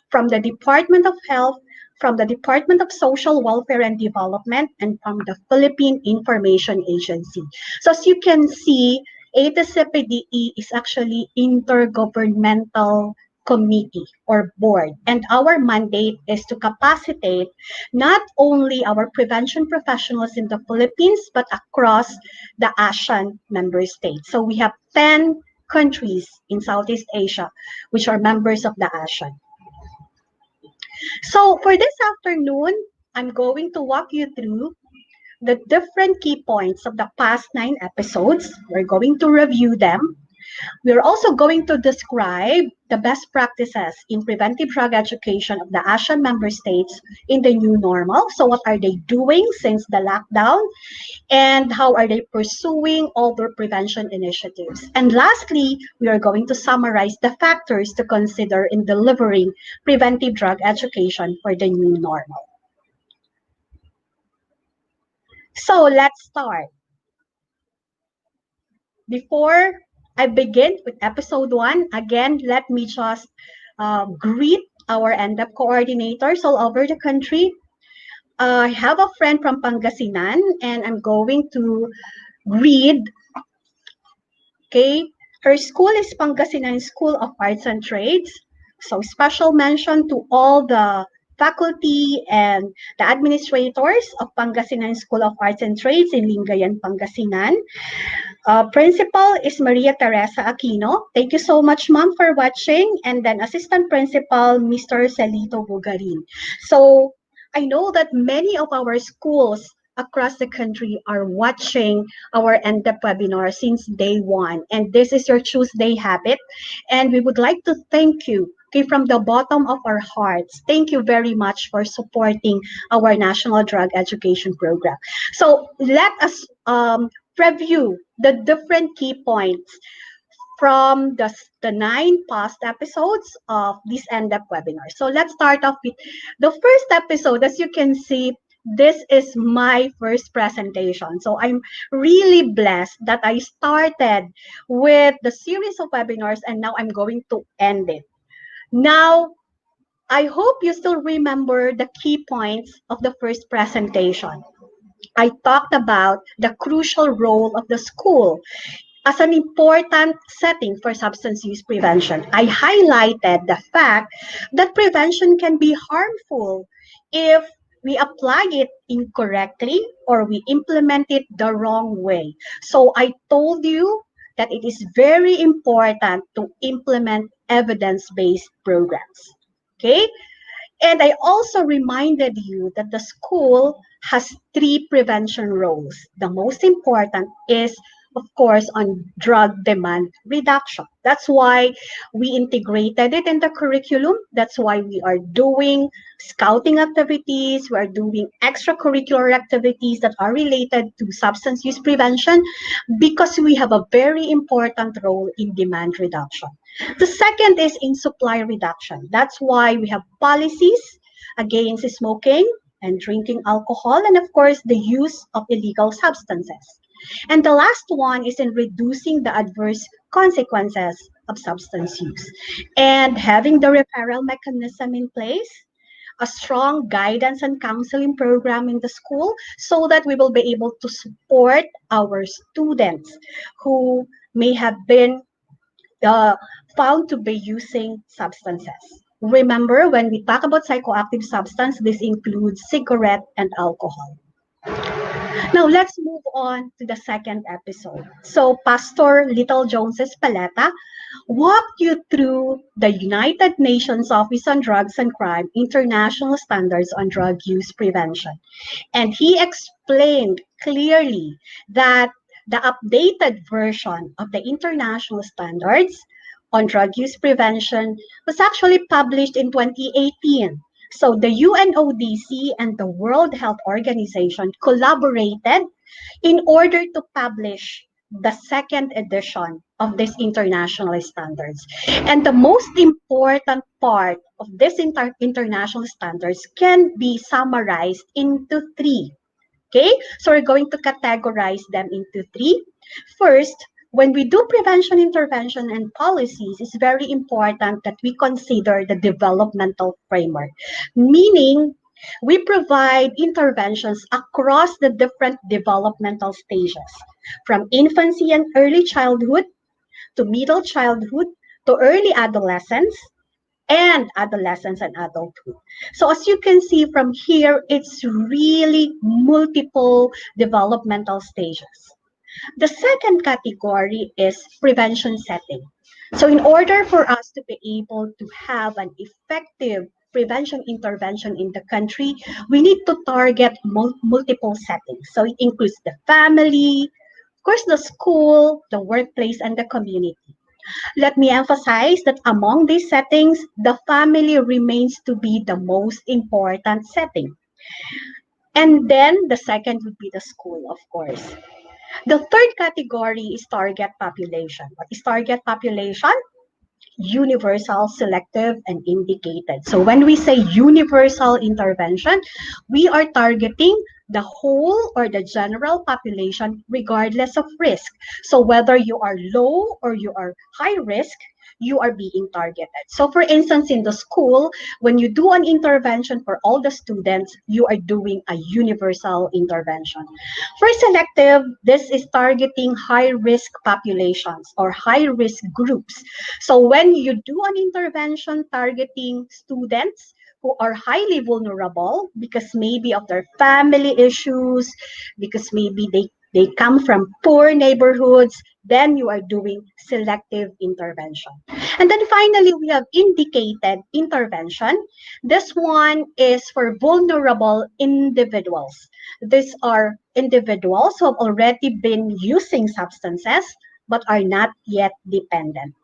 from the Department of Health, from the Department of Social Welfare and Development, and from the Philippine Information Agency. So as you can see, ASEAN is actually intergovernmental committee or board, and our mandate is to capacitate not only our prevention professionals in the Philippines but across the ASEAN member states. So we have 10 countries in Southeast Asia which are members of the ASEAN. So for this afternoon, I'm going to walk you through the different key points of the past 9 episodes. We're going to review them. We're also going to describe the best practices in preventive drug education of the ASEAN member states in the new normal. So what are they doing since the lockdown? And how are they pursuing all their prevention initiatives? And lastly, we are going to summarize the factors to consider in delivering preventive drug education for the new normal. So let's start. Before I begin with episode 1, again, let me just greet our NDEP coordinators all over the country. I have a friend from Pangasinan, and I'm going to read. Okay, her school is Pangasinan School of Arts and Trades. So special mention to all the faculty and the administrators of Pangasinan School of Arts and Trades in Lingayen, Pangasinan. Principal is Maria Teresa Aquino. Thank you so much, Ma'am, for watching. And then Assistant Principal, Mr. Celito Bugarin. So I know that many of our schools across the country are watching our NDEP webinar since day 1. And this is your Tuesday habit. And we would like to thank you, okay, from the bottom of our hearts. Thank you very much for supporting our National Drug Education Program. So let us review the different key points from the 9 past episodes of this NDEP webinar. So let's start off with the first episode. As you can see, this is my first presentation. So I'm really blessed that I started with the series of webinars and now I'm going to end it. Now, I hope you still remember the key points of the first presentation. I talked about the crucial role of the school as an important setting for substance use prevention. I highlighted the fact that prevention can be harmful if we apply it incorrectly or we implement it the wrong way. So I told you that it is very important to implement evidence-based programs. Okay? And I also reminded you that the school has 3 prevention roles. The most important is, of course, on drug demand reduction. That's why we integrated it in the curriculum. That's why we are doing scouting activities. We are doing extracurricular activities that are related to substance use prevention because we have a very important role in demand reduction. The second is in supply reduction. That's why we have policies against smoking and drinking alcohol, and of course, the use of illegal substances. And the last one is in reducing the adverse consequences of substance use and having the referral mechanism in place, a strong guidance and counseling program in the school so that we will be able to support our students who may have been found to be using substances. Remember, when we talk about psychoactive substance, this includes cigarette and alcohol. Now, let's move on to the second episode. So, Pastor Little Jones's Paleta walked you through the United Nations Office on Drugs and Crime International Standards on Drug Use Prevention. And he explained clearly that the updated version of the international standards on drug use prevention was actually published in 2018. So the UNODC and the World Health Organization collaborated in order to publish the second edition of this international standards. And the most important part of this international standards can be summarized into 3. Okay, so we're going to categorize them into 3. First, when we do prevention intervention and policies, it's very important that we consider the developmental framework, meaning we provide interventions across the different developmental stages, from infancy and early childhood to middle childhood to early adolescence and adolescence and adulthood. So as you can see from here, it's really multiple developmental stages. The second category is prevention setting. So in order for us to be able to have an effective prevention intervention in the country, we need to target multiple settings. So it includes the family, of course, the school, the workplace, and the community. Let me emphasize that among these settings, the family remains to be the most important setting. And then the second would be the school, of course. The third category is target population. What is target population? Universal, selective, and indicated. So when we say universal intervention, we are targeting the whole or the general population regardless of risk. So whether you are low or you are high risk, you are being targeted. So for instance, in the school, when you do an intervention for all the students, you are doing a universal intervention. For selective, this is targeting high-risk populations or high-risk groups. So when you do an intervention targeting students who are highly vulnerable because maybe of their family issues, because maybe they come from poor neighborhoods, then you are doing selective intervention. And then finally, we have indicated intervention. This one is for vulnerable individuals. These are individuals who have already been using substances but are not yet dependent.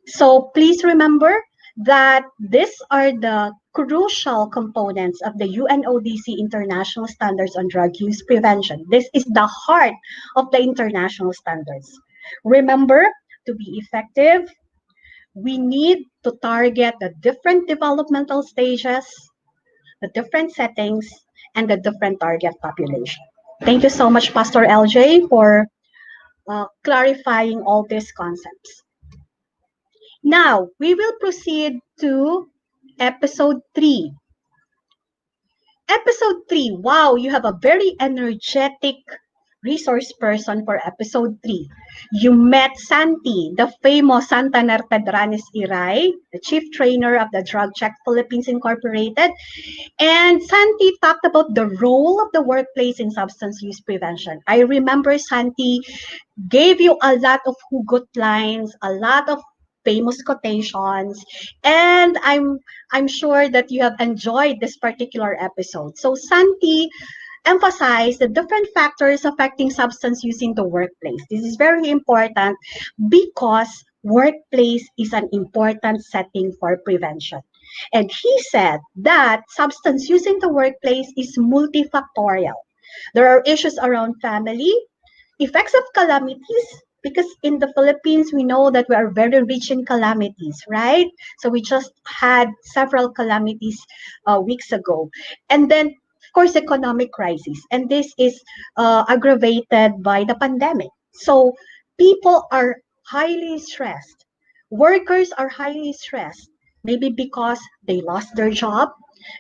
So please remember that these are the crucial components of the UNODC International Standards on Drug Use Prevention. This is the heart of the international standards. Remember, to be effective, we need to target the different developmental stages, the different settings, and the different target population. Thank you so much, Pastor LJ, for clarifying all these concepts. Now, we will proceed to episode 3. Episode 3, wow, you have a very energetic resource person for episode 3. You met Santi, the famous Santa Nartadranes Iray, the chief trainer of the Drug Check Philippines Incorporated. And Santi talked about the role of the workplace in substance use prevention. I remember Santi gave you a lot of hugot lines, a lot of famous quotations, and I'm sure that you have enjoyed this particular episode. So Santi emphasized the different factors affecting substance use in the workplace. This is very important because workplace is an important setting for prevention. And he said that substance use in the workplace is multifactorial. There are issues around family, effects of calamities, because in the Philippines, we know that we are very rich in calamities, right? So we just had several calamities weeks ago. And then, of course, economic crisis. And this is aggravated by the pandemic. So people are highly stressed. Workers are highly stressed, maybe because they lost their job,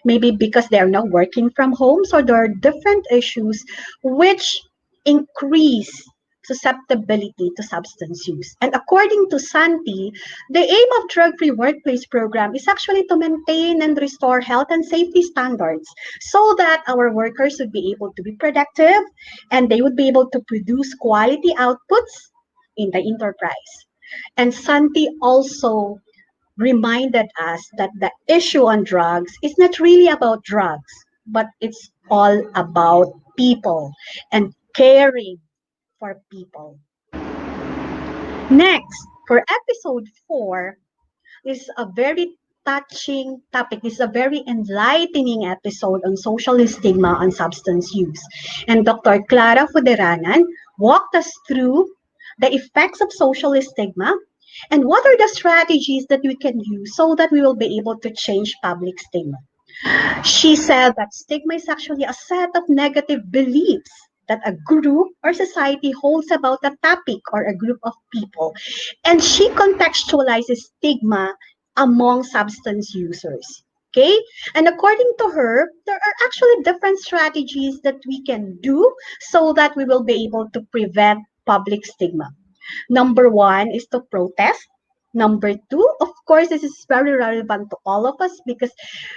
maybe because they are now working from home. So there are different issues which increase susceptibility to substance use. And according to Santi, the aim of drug-free workplace program is actually to maintain and restore health and safety standards so that our workers would be able to be productive and they would be able to produce quality outputs in the enterprise. And Santi also reminded us that the issue on drugs is not really about drugs, but it's all about people and caring for people. Next, for episode 4, is a very touching topic. This is a very enlightening episode on social stigma on substance use. And Dr. Clara Fuderanan walked us through the effects of social stigma and what are the strategies that we can use so that we will be able to change public stigma. She said that stigma is actually a set of negative beliefs that a group or society holds about a topic or a group of people. And she contextualizes stigma among substance users. Okay? And according to her, there are actually different strategies that we can do so that we will be able to prevent public stigma. Number 1 is to protest. Number two, of course, this is very relevant to all of us because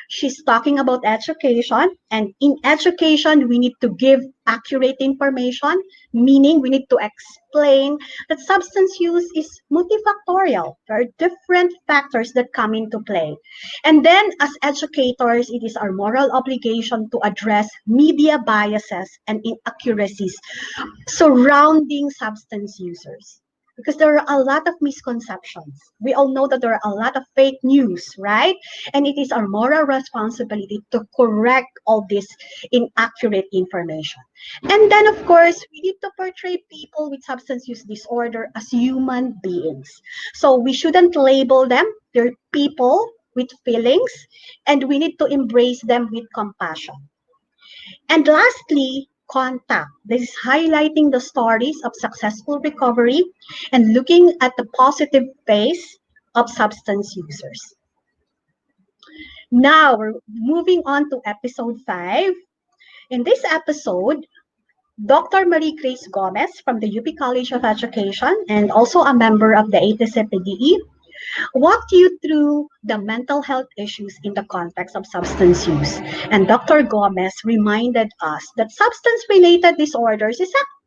she's talking about education. And in education, we need to give accurate information, meaning we need to explain that substance use is multifactorial. There are different factors that come into play. And then as educators, it is our moral obligation to address media biases and inaccuracies surrounding substance users. Because there are a lot of misconceptions. We all know that there are a lot of fake news, right? And it is our moral responsibility to correct all this inaccurate information. And then, of course, we need to portray people with substance use disorder as human beings. So we shouldn't label them. They're people with feelings, and we need to embrace them with compassion. And lastly, contact. This is highlighting the stories of successful recovery and looking at the positive face of substance users. Now, we're moving on to episode 5. In this episode, Dr. Marie Grace Gomez from the UP College of Education and also a member of the ASEAN walked you through the mental health issues in the context of substance use. And Dr. Gomez reminded us that substance-related disorders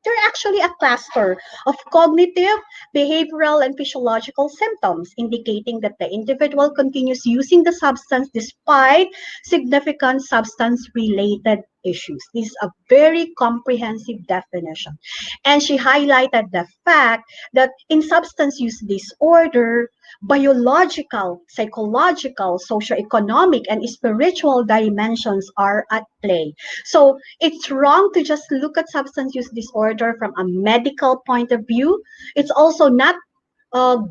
they're actually a cluster of cognitive, behavioral, and physiological symptoms, indicating that the individual continues using the substance despite significant substance-related issues. This is a very comprehensive definition. And she highlighted the fact that in substance use disorder, biological, psychological, socioeconomic, and spiritual dimensions are at play. So it's wrong to just look at substance use disorder from a medical point of view. It's also not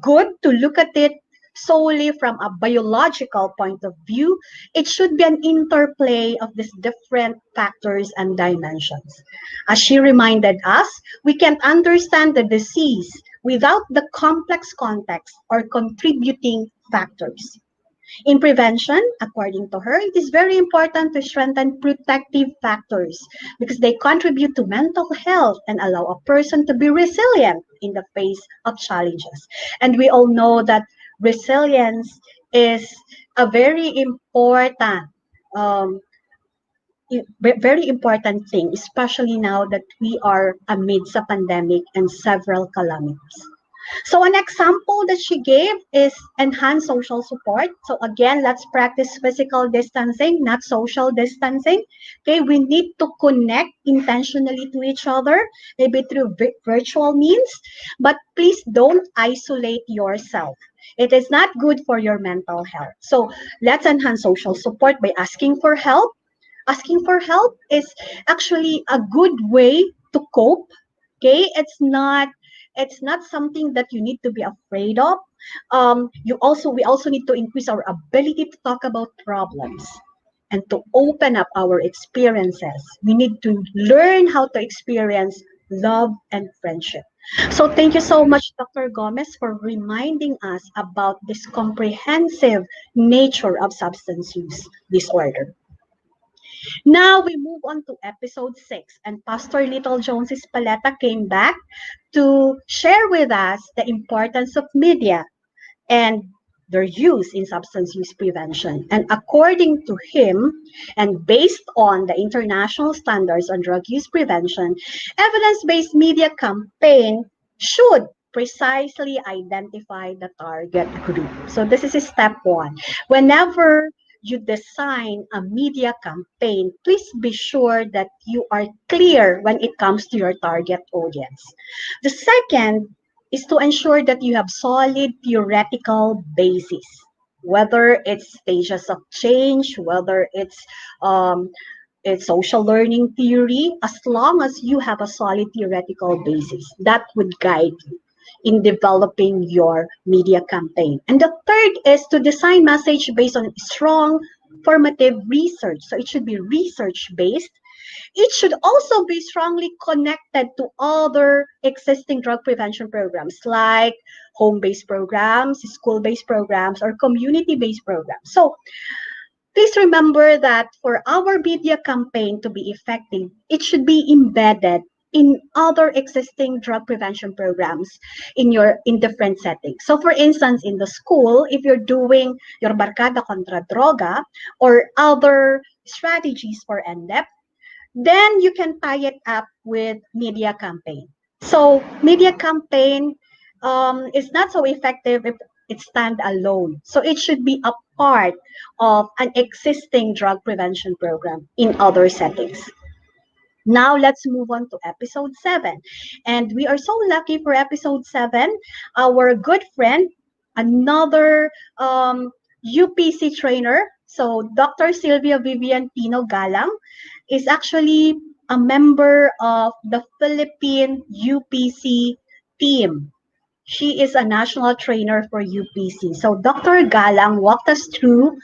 good to look at it solely from a biological point of view. It should be an interplay of these different factors and dimensions. As she reminded us, we can't understand the disease without the complex context or contributing factors. In prevention, according to her, it is very important to strengthen protective factors because they contribute to mental health and allow a person to be resilient in the face of challenges. And we all know that resilience is a very important thing, especially now that we are amidst a pandemic and several calamities. So an example that she gave is enhanced social support. So again, let's practice physical distancing, not social distancing. Okay, we need to connect intentionally to each other, maybe through virtual means, but please don't isolate yourself. It is not good for your mental health. So let's enhance social support by asking for help. Asking for help is actually a good way to cope. Okay, it's not something that you need to be afraid of. We also need to increase our ability to talk about problems and to open up our experiences. We need to learn how to experience love and friendship. So thank you so much, Dr. Gomez, for reminding us about this comprehensive nature of substance use disorder. Now we move on to episode 6, and Pastor Little Jones's Paleta came back to share with us the importance of media and their use in substance use prevention. And according to him, and based on the international standards on drug use prevention, evidence-based media campaign should precisely identify the target group. So this is step 1. Whenever you design a media campaign, please be sure that you are clear when it comes to your target audience. The second is to ensure that you have solid theoretical basis, whether it's stages of change, whether it's social learning theory. As long as you have a solid theoretical basis, that would guide you in developing your media campaign. And the third is to design message based on strong formative research. So it should be research-based. It should also be strongly connected to other existing drug prevention programs like home-based programs, school-based programs, or community-based programs. So please remember that for our media campaign to be effective, it should be embedded in other existing drug prevention programs in different settings. So for instance, in the school, if you're doing your Barkada contra Droga or other strategies for NDEP, then you can tie it up with media campaign. So media campaign is not so effective if it stands alone. So it should be a part of an existing drug prevention program in other settings. Now let's move on to episode 7. And we are so lucky for episode 7. Our good friend, another UPC trainer, so Dr. Sylvia Vivian Pino Galang, is actually a member of the Philippine UPC team. She is a national trainer for UPC. So Dr. Galang walked us through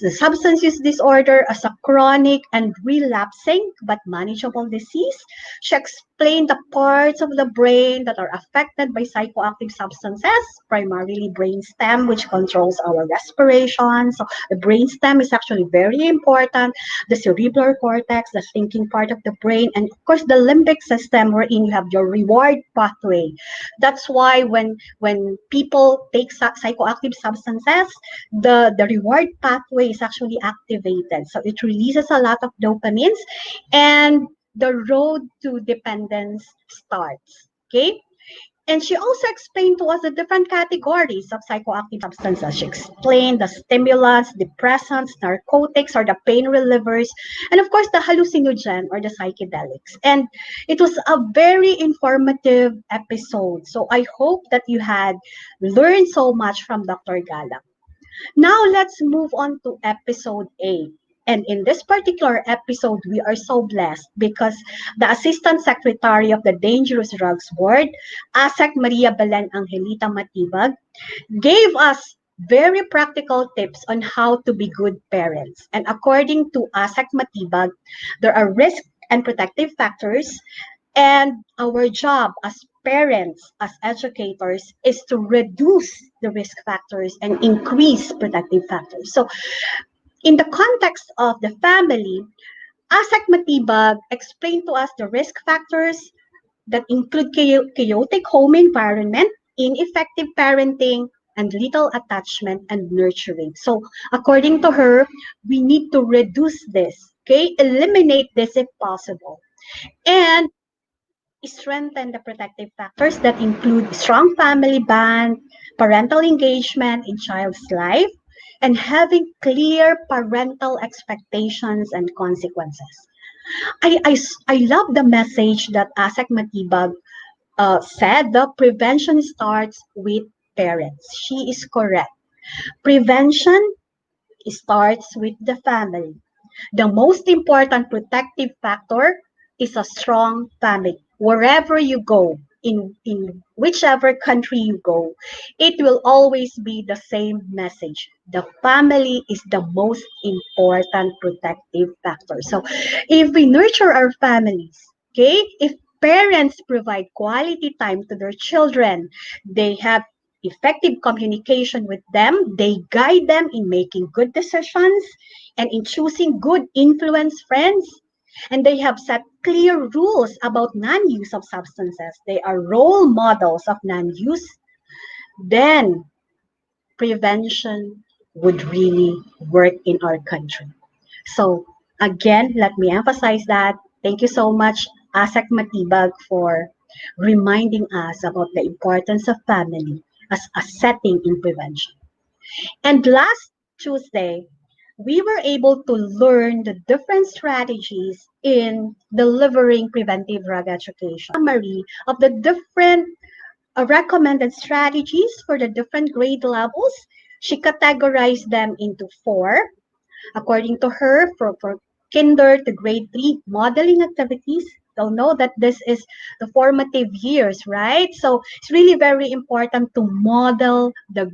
the substance use disorder as a chronic and relapsing but manageable disease. She explained the parts of the brain that are affected by psychoactive substances, primarily brainstem, which controls our respiration. So the brainstem is actually very important. The cerebral cortex, the thinking part of the brain, and of course the limbic system, wherein you have your reward pathway. That's why when people take psychoactive substances, the reward pathway is actually activated. So it releases a lot of dopamines and the road to dependence starts. Okay? And she also explained to us the different categories of psychoactive substances. She explained the stimulants, depressants, narcotics, or the pain relievers, and of course the hallucinogen or the psychedelics. And it was a very informative episode. So I hope that you had learned so much from Dr. Galang. Now let's move on to episode 8. And in this particular episode, we are so blessed because the Assistant Secretary of the Dangerous Drugs Board, ASEC Maria Belen Angelita Matibag, gave us very practical tips on how to be good parents. And according to ASEC Matibag, there are risk and protective factors, and our job as parents, as educators, is to reduce the risk factors and increase protective factors. So in the context of the family, ASEC Matibag explained to us the risk factors that include chaotic home environment, ineffective parenting, and little attachment and nurturing. So according to her, we need to reduce this, okay? Eliminate this if possible. And strengthen the protective factors that include strong family bond, parental engagement in child's life, and having clear parental expectations and consequences. I love the message that ASEC Matibag said, the prevention starts with parents. She is correct. Prevention starts with the family. The most important protective factor is a strong family. Wherever you go, in whichever country you go, it will always be the same message. The family is the most important protective factor. So if we nurture our families, okay, if parents provide quality time to their children, they have effective communication with them, they guide them in making good decisions and in choosing good influence friends, and they have set clear rules about non-use of substances, they are role models of non-use, then prevention would really work in our country. So again, let me emphasize that. Thank you so much, ASEC Matibag, for reminding us about the importance of family as a setting in prevention. And last Tuesday, we were able to learn the different strategies in delivering preventive drug education. Summary of the different recommended strategies for the different grade levels. She categorized them into 4. According to her, for kinder to grade 3, modeling activities. They'll know that this is the formative years, right? So it's really very important to model the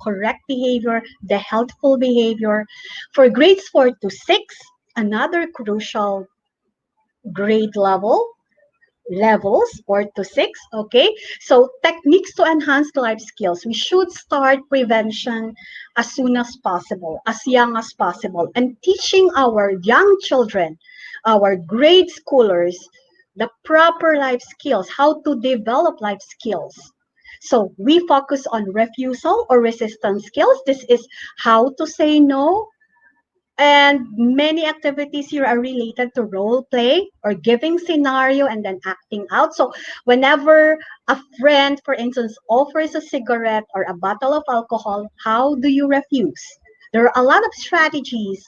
correct behavior, the healthful behavior. For grades 4 to 6, another crucial grade levels 4 to 6, okay? So techniques to enhance life skills. We should start prevention as soon as possible, as young as possible, and teaching our young children, our grade schoolers, the proper life skills, how to develop life skills. So we focus on refusal or resistance skills. This is how to say no. And many activities here are related to role play or giving scenario and then acting out. So whenever a friend, for instance, offers a cigarette or a bottle of alcohol, how do you refuse? There are a lot of strategies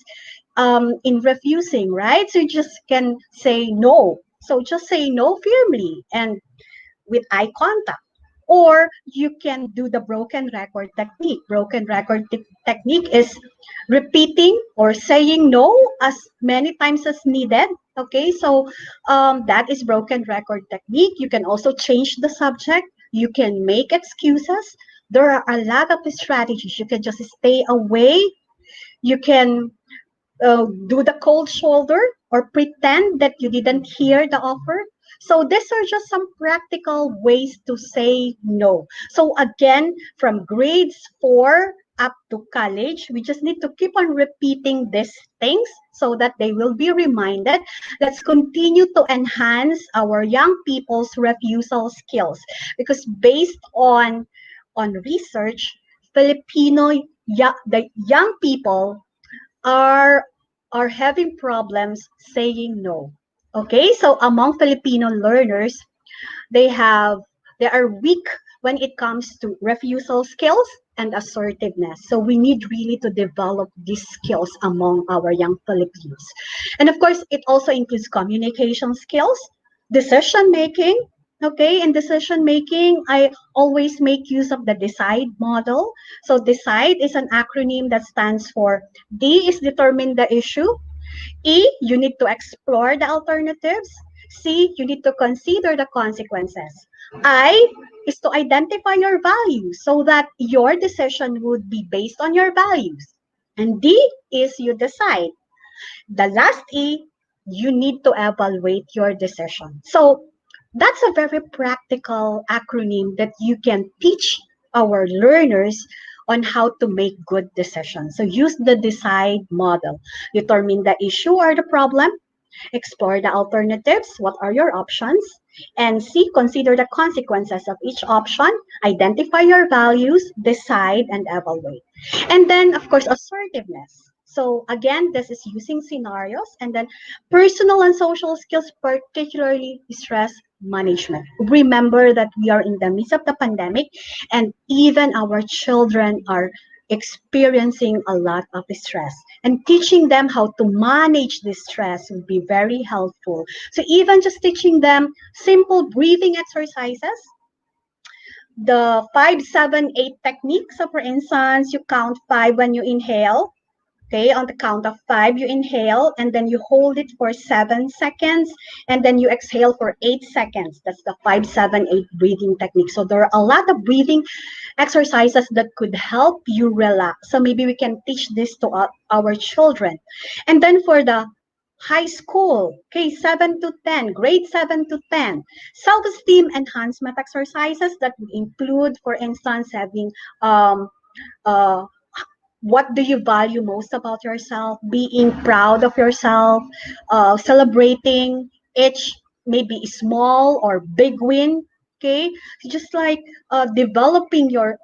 in refusing, right? So you just can say no. So just say no firmly and with eye contact. Or you can do the broken record technique. Broken record technique is repeating or saying no as many times as needed. Okay, so that is broken record technique. You can also change the subject. You can make excuses. There are a lot of strategies. You can just stay away. You can do the cold shoulder or pretend that you didn't hear the offer. So these are just some practical ways to say no. So again, from grades 4 up to college, we just need to keep on repeating these things so that they will be reminded. Let's continue to enhance our young people's refusal skills, because based on research, the young people are having problems saying no. Okay, so among Filipino learners, they are weak when it comes to refusal skills and assertiveness. So we need really to develop these skills among our young Filipinos. And of course, it also includes communication skills, decision making. Okay, in decision making, I always make use of the DECIDE model. So DECIDE is an acronym that stands for D is determine the issue. E, you need to explore the alternatives. C, you need to consider the consequences. I is to identify your values so that your decision would be based on your values. And D is you decide. The last E, you need to evaluate your decision. So that's a very practical acronym that you can teach our learners on how to make good decisions. So use the DECIDE model. Determine the issue or the problem. Explore the alternatives. What are your options? And C, consider the consequences of each option. Identify your values, decide, and evaluate. And then, of course, assertiveness. So again, this is using scenarios, and then personal and social skills, particularly stress management. Remember that we are in the midst of the pandemic, and even our children are experiencing a lot of stress, and teaching them how to manage this stress will be very helpful. So even just teaching them simple breathing exercises, the 5-7-8 technique. So for instance, you count 5 when you inhale. Okay, on the count of 5, you inhale, and then you hold it for 7 seconds, and then you exhale for 8 seconds. That's the 5-7-8 breathing technique. So there are a lot of breathing exercises that could help you relax. So maybe we can teach this to our children. And then for the high school, okay, 7 to 10, grade 7 to 10, self-esteem enhancement exercises that would include, for instance, having what do you value most about yourself, being proud of yourself, celebrating each maybe small or big win. Okay, just like developing your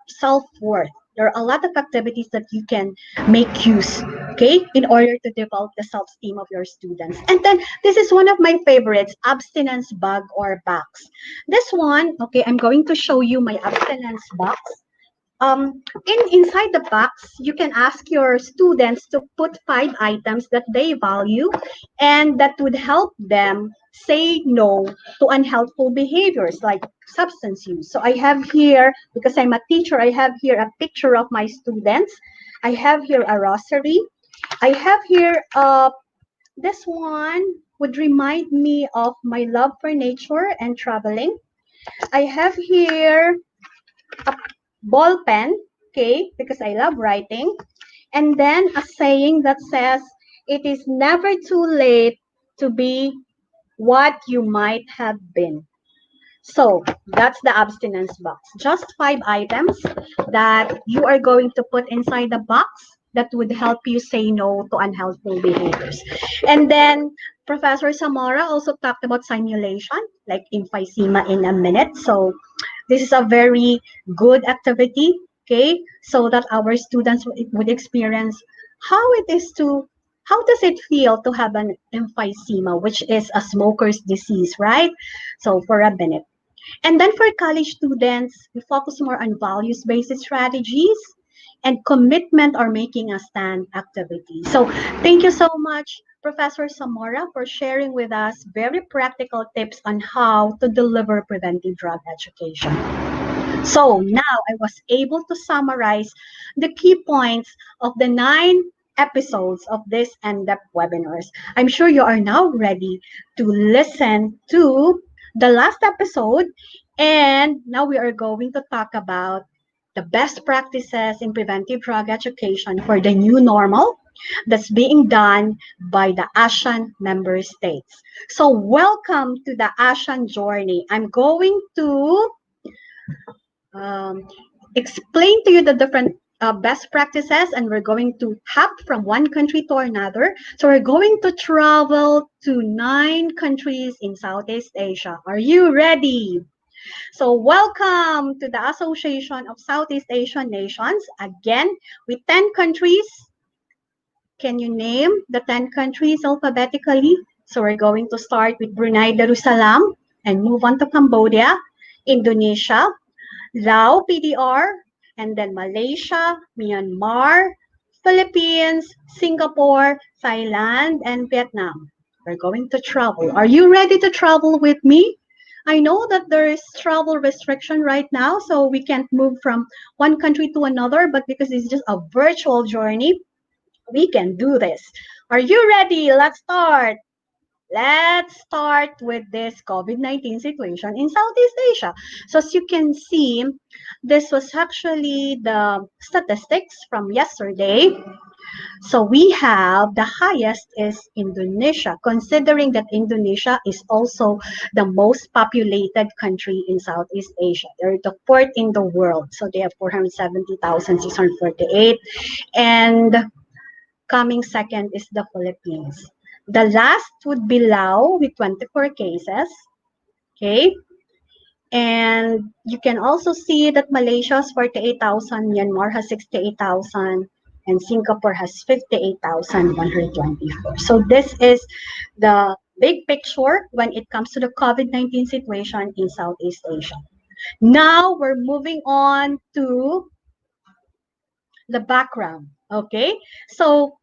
self-worth. There are a lot of activities that you can make use, okay, in order to develop the self-esteem of your students. And then this is one of my favorites, abstinence bag or box. This one, okay, I'm going to show you my abstinence box. Inside the box, you can ask your students to put 5 items that they value and that would help them say no to unhelpful behaviors like substance use. So I have here, because I'm a teacher, I have here a picture of my students. I have here a rosary. I have here this one would remind me of my love for nature and traveling. I have here a ball pen, okay, because I love writing. And then a saying that says, it is never too late to be what you might have been. So that's the abstinence box. Just 5 items that you are going to put inside the box that would help you say no to unhelpful behaviors. And then Professor Samora also talked about simulation, like emphysema in a minute. So this is a very good activity, okay, so that our students would experience how does it feel to have an emphysema, which is a smoker's disease, right? So for a minute. And then for college students, we focus more on values-based strategies and commitment or making a stand activity. So thank you so much, Professor Zamora, for sharing with us very practical tips on how to deliver preventive drug education. So now I was able to summarize the key points of the 9 episodes of this NDEP webinars. I'm sure you are now ready to listen to the last episode, and now we are going to talk about the best practices in preventive drug education for the new normal that's being done by the ASEAN member states. So welcome to the ASEAN journey. I'm going to explain to you the different best practices, and we're going to hop from one country to another. So we're going to travel to 9 countries in Southeast Asia. Are you ready? So welcome to the Association of Southeast Asian Nations, again with 10 countries. Can you name the 10 countries alphabetically? So we're going to start with Brunei Darussalam and move on to Cambodia, Indonesia, Laos PDR, and then Malaysia, Myanmar, Philippines, Singapore, Thailand, and Vietnam. We're going to travel. Are you ready to travel with me? I know that there is travel restriction right now, so we can't move from one country to another, but because it's just a virtual journey, we can do this. Are you ready? Let's start. Let's start with this COVID-19 situation in Southeast Asia. So as you can see, this was actually the statistics from yesterday. So we have the highest is Indonesia, considering that Indonesia is also the most populated country in Southeast Asia. They're the 4th in the world. So they have 470,648. And coming second is the Philippines. The last would be Laos with 24 cases. Okay. And you can also see that Malaysia has 48,000, Myanmar has 68,000, and Singapore has 58,124. So this is the big picture when it comes to the COVID-19 situation in Southeast Asia. Now we're moving on to the background. Okay. So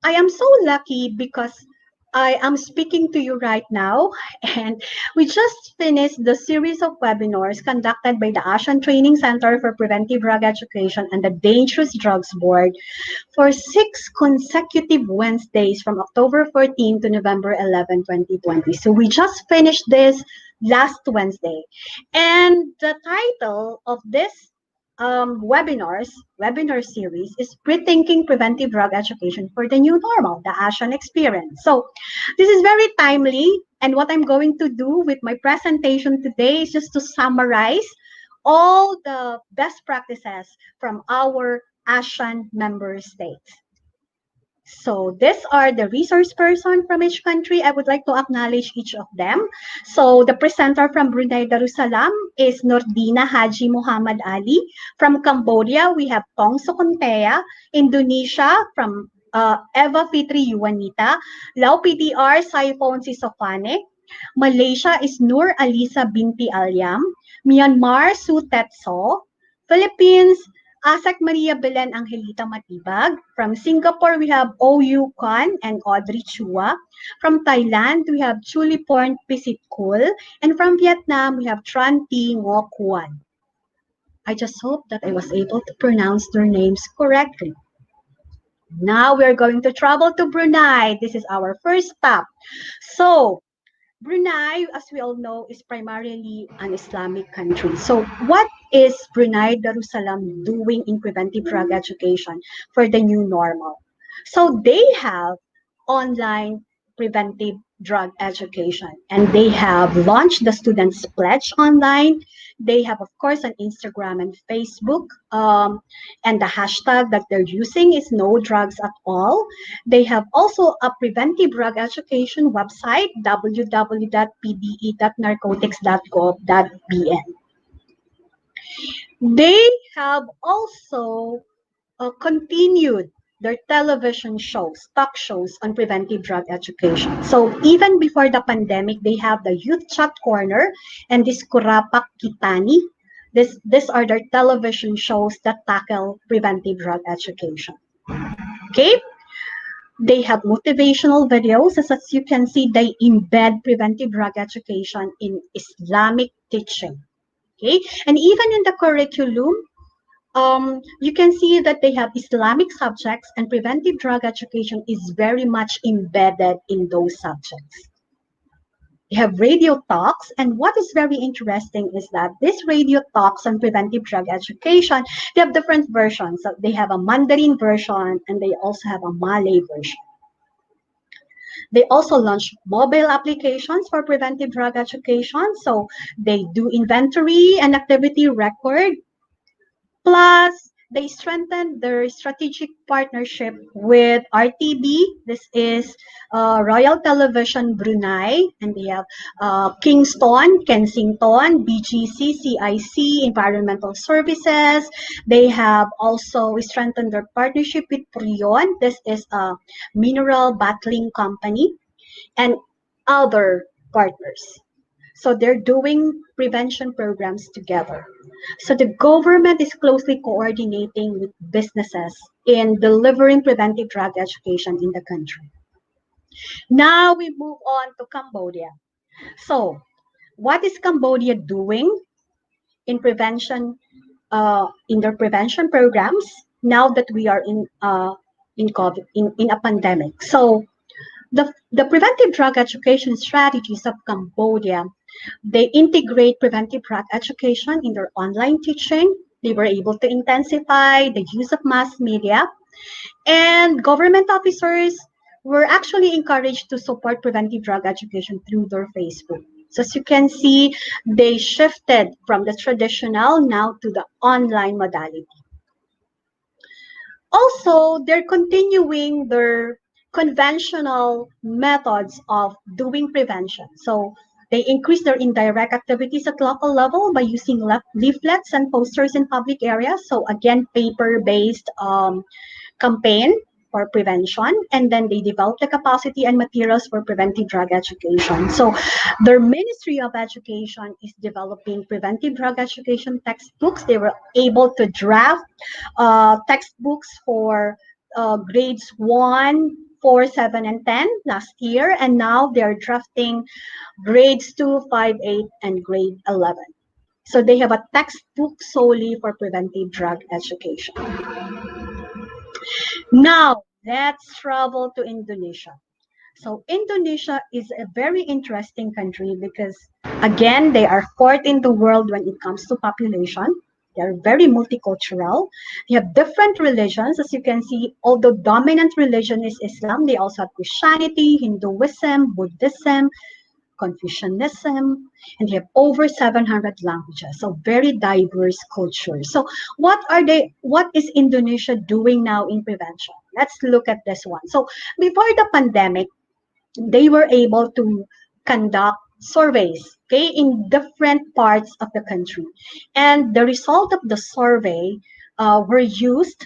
I am so lucky because I am speaking to you right now, and we just finished the series of webinars conducted by the ASEAN Training Center for Preventive Drug Education and the Dangerous Drugs Board for 6 consecutive Wednesdays from October 14 to November 11, 2020. So we just finished this last Wednesday. And the title of this webinar series is Rethinking Preventive Drug Education for the New Normal, the ASEAN Experience. So this is very timely, and what I'm going to do with my presentation today is just to summarize all the best practices from our ASEAN member states. So these are the resource person from each country. I would like to acknowledge each of them. So the presenter from Brunei Darussalam is Nordina Haji Muhammad Ali. From Cambodia, we have Tong Sokontea. Indonesia, from Eva Fitri Yuanita. Lao PDR, Saifon Sisofane. Malaysia is Nur Alisa Binti Alyam. Myanmar, Su Tetso. Philippines, Asak Maria Belen Angelita Matibag. From Singapore, we have OU Kwan and Audrey Chua. From Thailand, we have Chuliporn Pisitkul. And from Vietnam, we have Tran Thi Ngo Kuan. I just hope that I was able to pronounce their names correctly. Now we're going to travel to Brunei. This is our first stop. So Brunei, as we all know, is primarily an Islamic country. So what is Brunei Darussalam doing in preventive drug education for the new normal? So they have online preventive Drug Education. And they have launched the Students Pledge online. They have, of course, an Instagram and Facebook. And the hashtag that they're using is no drugs at all. They have also a Preventive Drug Education website, www.pde.narcotics.gov.bn. They have also continued their television shows, talk shows on preventive drug education. So even before the pandemic, they have the Youth Chat Corner and this Kurapak Kitani. These are their television shows that tackle preventive drug education. Okay? They have motivational videos. As you can see, they embed preventive drug education in Islamic teaching. Okay? And even in the curriculum, you can see that they have Islamic subjects, and preventive drug education is very much embedded in those subjects. They have radio talks, and what is very interesting is that these radio talks on preventive drug education, they have different versions. So they have a Mandarin version, and they also have a Malay version. They also launch mobile applications for preventive drug education. So they do inventory and activity record. Plus, they strengthened their strategic partnership with RTB. This is Royal Television Brunei, and they have Kingston, Kensington, BGC, CIC, Environmental Services. They have also strengthened their partnership with Prion. This is a mineral battling company, and other partners. So they're doing prevention programs together. So the government is closely coordinating with businesses in delivering preventive drug education in the country. Now we move on to Cambodia. So what is Cambodia doing in prevention, in their prevention programs now that we are in COVID, in a pandemic? So the preventive drug education strategies of Cambodia, they integrate preventive drug education in their online teaching. They were able to intensify the use of mass media, and government officers were actually encouraged to support preventive drug education through their Facebook. So as you can see, they shifted from the traditional now to the online modality. Also, they're continuing their conventional methods of doing prevention. So they increase their indirect activities at local level by using leaflets and posters in public areas. So again, paper-based campaign for prevention, and then they develop the capacity and materials for preventive drug education. So their Ministry of Education is developing preventive drug education textbooks. They were able to draft textbooks for grades 1, 4, 7, and 10 last year, and now they're drafting grades 2, 5, 8, and grade 11. So they have a textbook solely for preventive drug education. Now, let's travel to Indonesia. So Indonesia is a very interesting country because, again, they are fourth in the world when it comes to population. They're very multicultural. They have different religions. As you can see, although dominant religion is Islam, they also have Christianity, Hinduism, Buddhism, Confucianism, and they have over 700 languages. So very diverse culture. So what is Indonesia doing now in prevention? Let's look at this one. So before the pandemic, they were able to conduct surveys, okay, in different parts of the country. And the result of the survey were used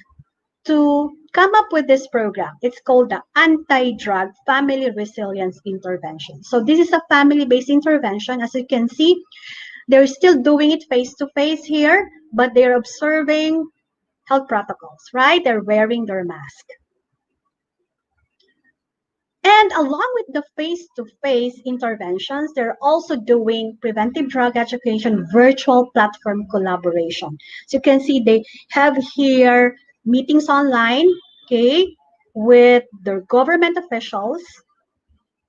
to come up with this program. It's called the Anti-Drug Family Resilience Intervention. So this is a family-based intervention. As you can see, they're still doing it face-to-face here, but they're observing health protocols, right? They're wearing their mask. And along with the face-to-face interventions, they're also doing preventive drug education virtual platform collaboration. So you can see they have here meetings online, okay, with their government officials.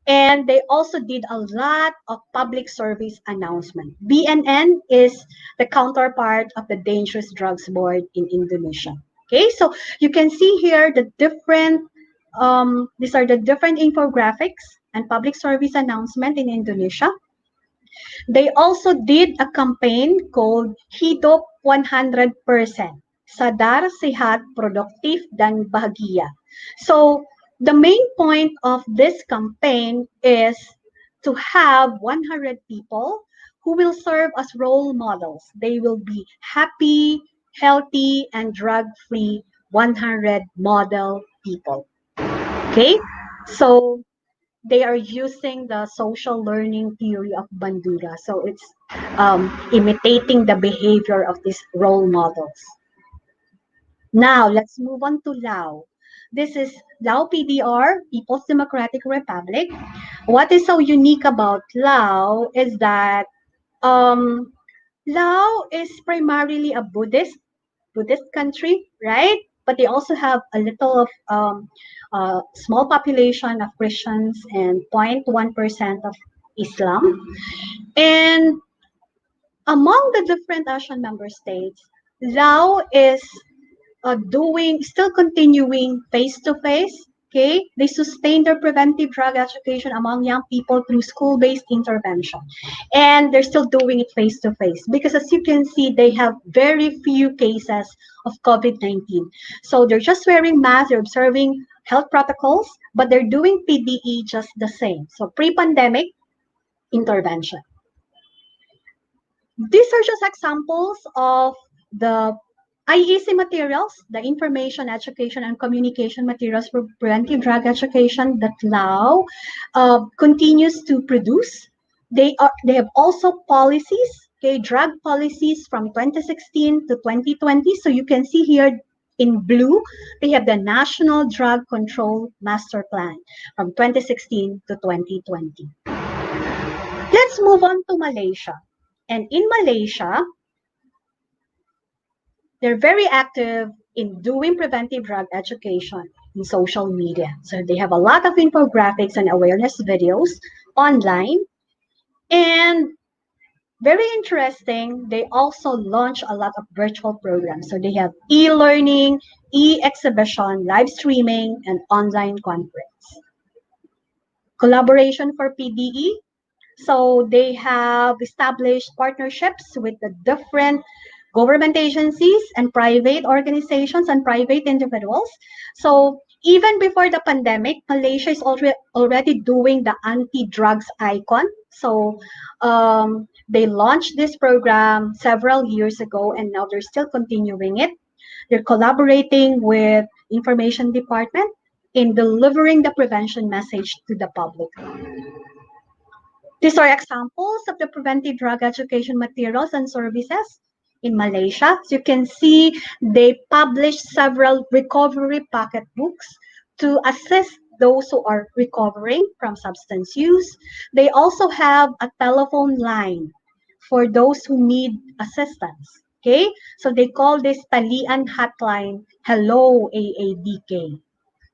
And they also did a lot of public service announcement. BNN is the counterpart of the Dangerous Drugs Board in Indonesia. Okay, so you can see here the different these are the different infographics and public service announcement in Indonesia. They also did a campaign called Hidup 100%. Sadar, sehat, produktif, dan bahagia. So the main point of this campaign is to have 100 people who will serve as role models. They will be happy, healthy, and drug-free 100 model people. Okay, so they are using the social learning theory of Bandura. So it's imitating the behavior of these role models. Now, let's move on to Lao. This is Lao PDR, People's Democratic Republic. What is so unique about Lao is that Lao is primarily a Buddhist country, right? But they also have a little of small population of Christians and 0.1% of Islam. And among the different ASEAN member states, Lao is still continuing face-to-face. Okay, they sustain their preventive drug education among young people through school-based intervention, and they're still doing it face-to-face because, as you can see, they have very few cases of COVID-19. So they're just wearing masks, they're observing health protocols, but they're doing PDE just the same. So pre-pandemic intervention. These are just examples of the IEC materials, the information, education, and communication materials for preventive drug education that Lao continues to produce. They have also policies, okay, drug policies from 2016 to 2020. So you can see here in blue, they have the National Drug Control Master Plan from 2016 to 2020. Let's move on to Malaysia. And in Malaysia, they're very active in doing preventive drug education in social media. So they have a lot of infographics and awareness videos online. And very interesting, they also launch a lot of virtual programs. So they have e-learning, e-exhibition, live streaming, and online conference. Collaboration for PDE. So they have established partnerships with the different government agencies and private organizations and private individuals. So even before the pandemic, Malaysia is already doing the anti-drugs icon. So they launched this program several years ago, and now they're still continuing it. They're collaborating with information department in delivering the prevention message to the public. These are examples of the preventive drug education materials and services in Malaysia. As you can see, they publish several recovery pocket books to assist those who are recovering from substance use. They also have a telephone line for those who need assistance. Okay, so they call this Talian Hotline Hello AADK.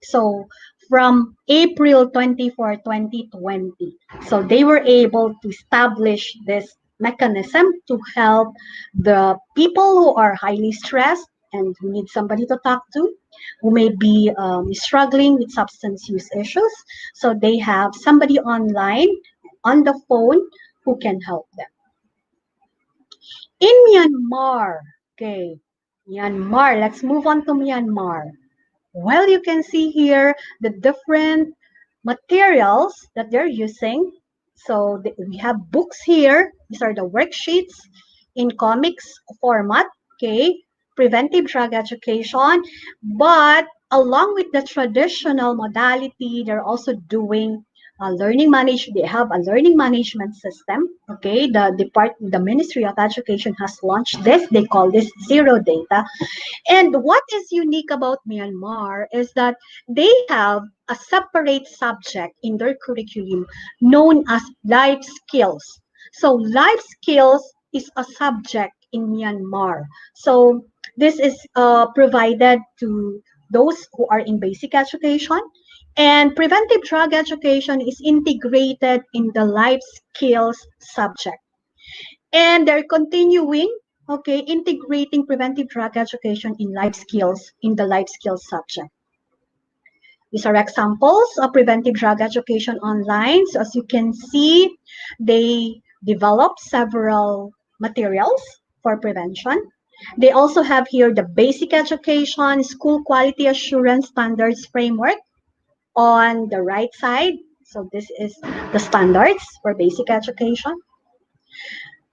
So from April 24, 2020, so they were able to establish this mechanism to help the people who are highly stressed and who need somebody to talk to, who may be struggling with substance use issues. So they have somebody online on the phone who can help them. In Myanmar, okay, Myanmar, let's move on to Myanmar. Well, you can see here the different materials that they're using. So we have books here. These are the worksheets in comics format, okay? Preventive drug education. But along with the traditional modality, they're also doing learning management. They have a learning management system, okay? The Ministry of Education has launched this. They call this Zero Data. And what is unique about Myanmar is that they have a separate subject in their curriculum known as life skills. So life skills is a subject in Myanmar. So this is provided to those who are in basic education, and preventive drug education is integrated in the life skills subject. And they're continuing, okay, integrating preventive drug education in life skills, in the life skills subject. These are examples of preventive drug education online. So as you can see, they develop several materials for prevention. They also have here the basic education, school quality assurance standards framework on the right side. So this is the standards for basic education.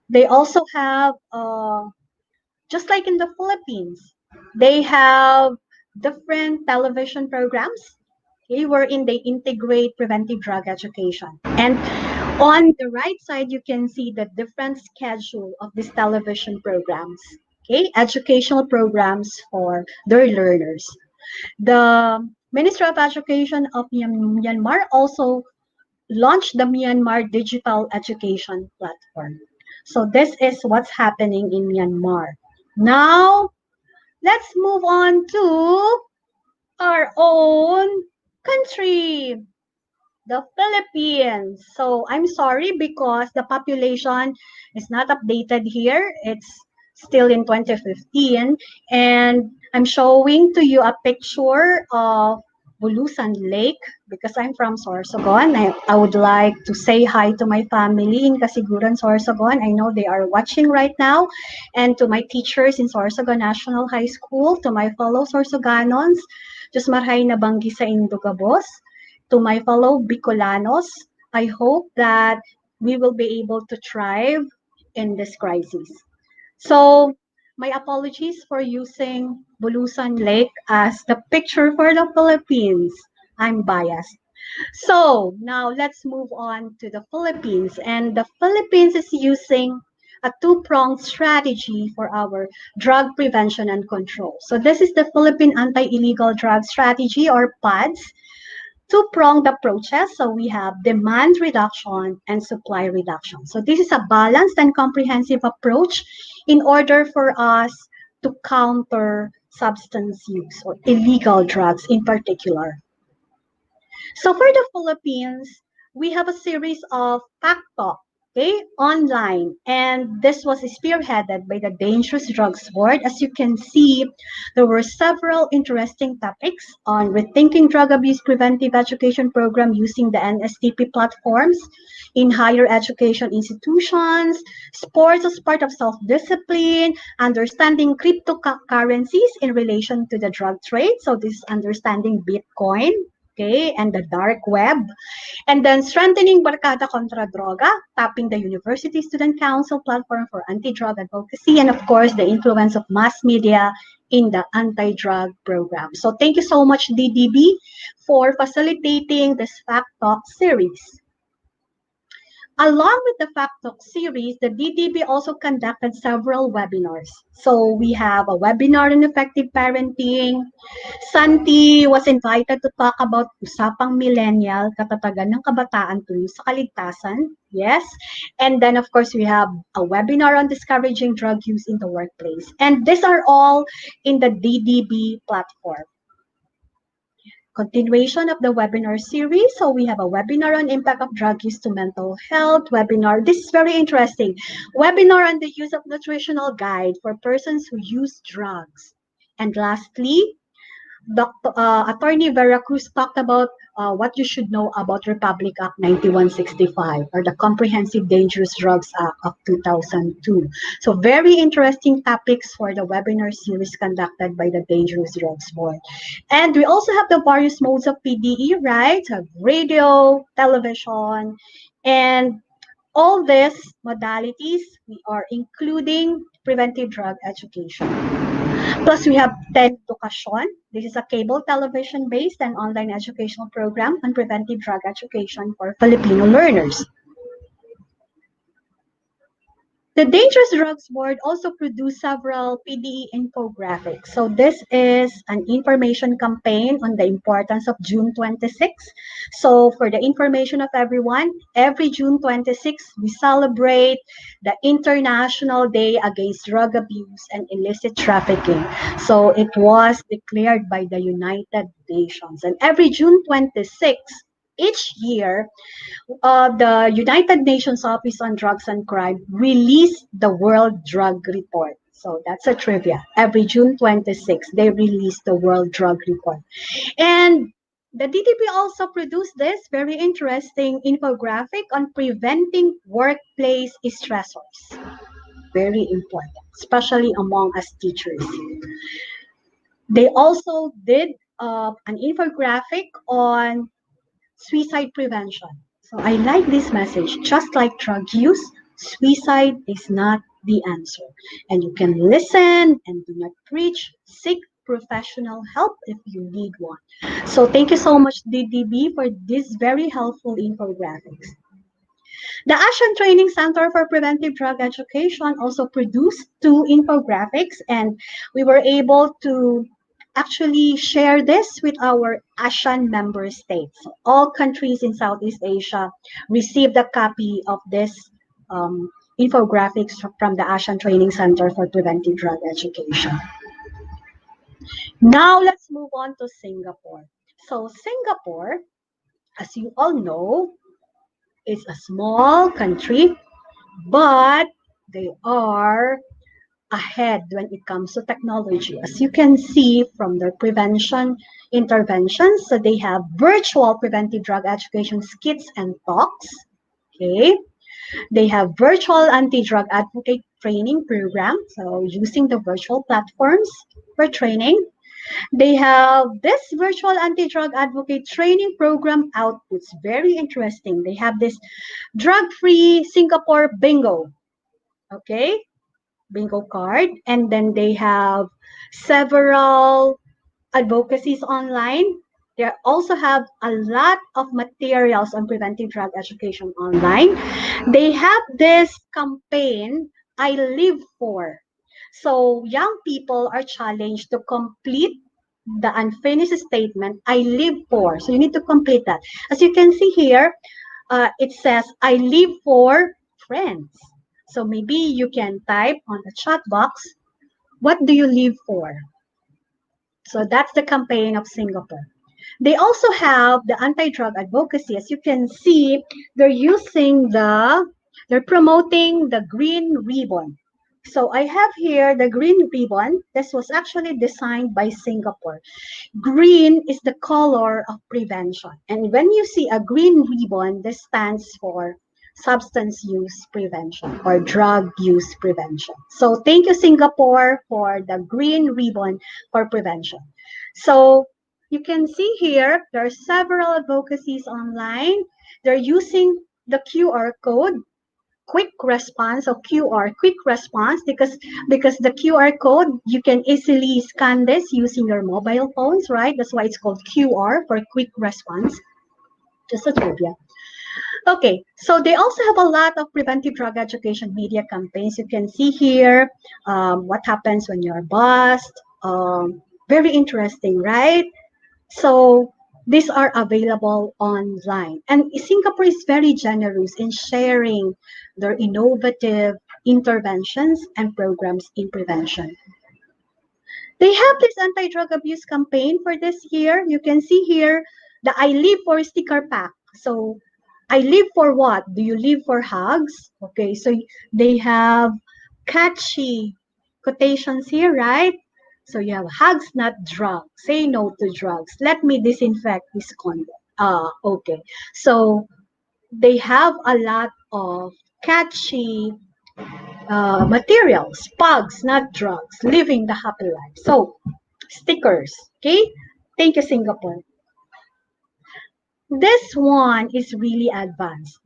They also have, just like in the Philippines, they have different television programs, okay, wherein they integrate preventive drug education. And on the right side, you can see the different schedule of these television programs, okay, educational programs for their learners. The Ministry of Education of Myanmar also launched the Myanmar Digital Education Platform. So this is what's happening in Myanmar. Now, let's move on to our own country, the Philippines. So I'm sorry because the population is not updated here. It's still in 2015. And I'm showing to you a picture of Bulusan Lake because I'm from Sorsogon. I would like to say hi to my family in Kasiguran, Sorsogon. I know they are watching right now. And to my teachers in Sorsogon National High School, to my fellow Sorsoganons, Diyos marhay na banggi sa Indugabos. To my fellow Bicolanos, I hope that we will be able to thrive in this crisis. So, my apologies for using Bulusan Lake as the picture for the Philippines. I'm biased. So, now let's move on to the Philippines. And the Philippines is using a two-pronged strategy for our drug prevention and control. So, this is the Philippine Anti-Illegal Drug Strategy, or PADS. Two-pronged approaches. So we have demand reduction and supply reduction. So this is a balanced and comprehensive approach in order for us to counter substance use or illegal drugs in particular. So for the Philippines, we have a series of fact talk, okay, online, and this was spearheaded by the Dangerous Drugs Board. As you can see, there were several interesting topics on rethinking drug abuse preventive education program using the NSTP platforms in higher education institutions, sports as part of self-discipline, understanding cryptocurrencies in relation to the drug trade. So this is understanding Bitcoin, okay, and the dark web. And then strengthening Barkada Contra Droga, tapping the University Student Council platform for anti-drug advocacy, and of course, the influence of mass media in the anti-drug program. So thank you so much, DDB, for facilitating this Fact Talk series. Along with the Fact Talk series, the DDB also conducted several webinars. So we have a webinar on effective parenting. Santi was invited to talk about Usapang Millennial, Katatagan ng Kabataan Tungo sa Kaligtasan. Yes. And then, of course, we have a webinar on discouraging drug use in the workplace. And these are all in the DDB platform. Continuation of the webinar series. So we have a webinar on impact of drug use to mental health webinar. This is very interesting. Webinar on the use of nutritional guide for persons who use drugs. And lastly, Attorney Vera Cruz talked about what you should know about Republic Act 9165 or the Comprehensive Dangerous Drugs Act of 2002. So very interesting topics for the webinar series conducted by the Dangerous Drugs Board. And we also have the various modes of PDE, right? Radio, television, and all these modalities, we are including preventive drug education. Plus, we have TED Education. This is a cable television-based and online educational program on preventive drug education for Filipino learners. The Dangerous Drugs Board also produced several PDE infographics. So this is an information campaign on the importance of June 26. So for the information of everyone, every June 26, we celebrate the International Day Against Drug Abuse and Illicit Trafficking. So it was declared by the United Nations. And every June 26, each year, the United Nations Office on Drugs and Crime released the World Drug Report. So that's a trivia. Every June 26, they release the World Drug Report. And The DTP also produced this very interesting infographic on preventing workplace stressors. Very important, especially among us teachers. They also did an infographic on suicide prevention. So I like this message. Just like drug use, suicide is not the answer. And you can listen and do not preach. Seek professional help if you need one. So thank you so much, DDB, for this very helpful infographics. The ASEAN Training Center for Preventive Drug Education also produced 2 infographics, and we were able to actually share this with our ASEAN member states. All countries in Southeast Asia received a copy of this infographics from the ASEAN Training Center for Preventive Drug Education. Now let's move on to Singapore. So Singapore, as you all know, is a small country, but they are ahead when it comes to technology. As you can see from their prevention interventions, so they have virtual preventive drug education skits and talks. Okay, they have virtual anti-drug advocate training program, so using the virtual platforms for training. They have this virtual anti-drug advocate training program outputs. Very interesting. They have this drug-free Singapore bingo. Okay, bingo card, and then they have several advocacies online. They also have a lot of materials on preventive drug education online. They have this campaign, I Live For. So young people are challenged to complete the unfinished statement, I live for. So you need to complete that. As you can see here, it says, I live for friends. So maybe you can type on the chat box, what do you live for? So that's the campaign of Singapore. They also have the anti-drug advocacy. As you can see, they're promoting the green ribbon. So I have here the green ribbon. This was actually designed by Singapore. Green is the color of prevention. And when you see a green ribbon, this stands for substance use prevention or drug use prevention. So thank you, Singapore, for the green ribbon for prevention. So you can see here, there are several advocacies online. They're using the QR code, quick response, or QR, quick response, because the QR code, you can easily scan this using your mobile phones, right? That's why it's called QR, for quick response. Just a trivia. Okay, so they also have a lot of preventive drug education media campaigns. You can see here what happens when you're bussed. Very interesting, right? So these are available online. And Singapore is very generous in sharing their innovative interventions and programs in prevention. They have this anti-drug abuse campaign for this year. You can see here the I Live For sticker pack. So I live for what? Do you live for hugs? Okay, so they have catchy quotations here, right? So you have hugs, not drugs. Say no to drugs. Let me disinfect this condom. Okay. So they have a lot of catchy materials. Pugs, not drugs. Living the happy life. So stickers. Okay. Thank you, Singapore. This one is really advanced.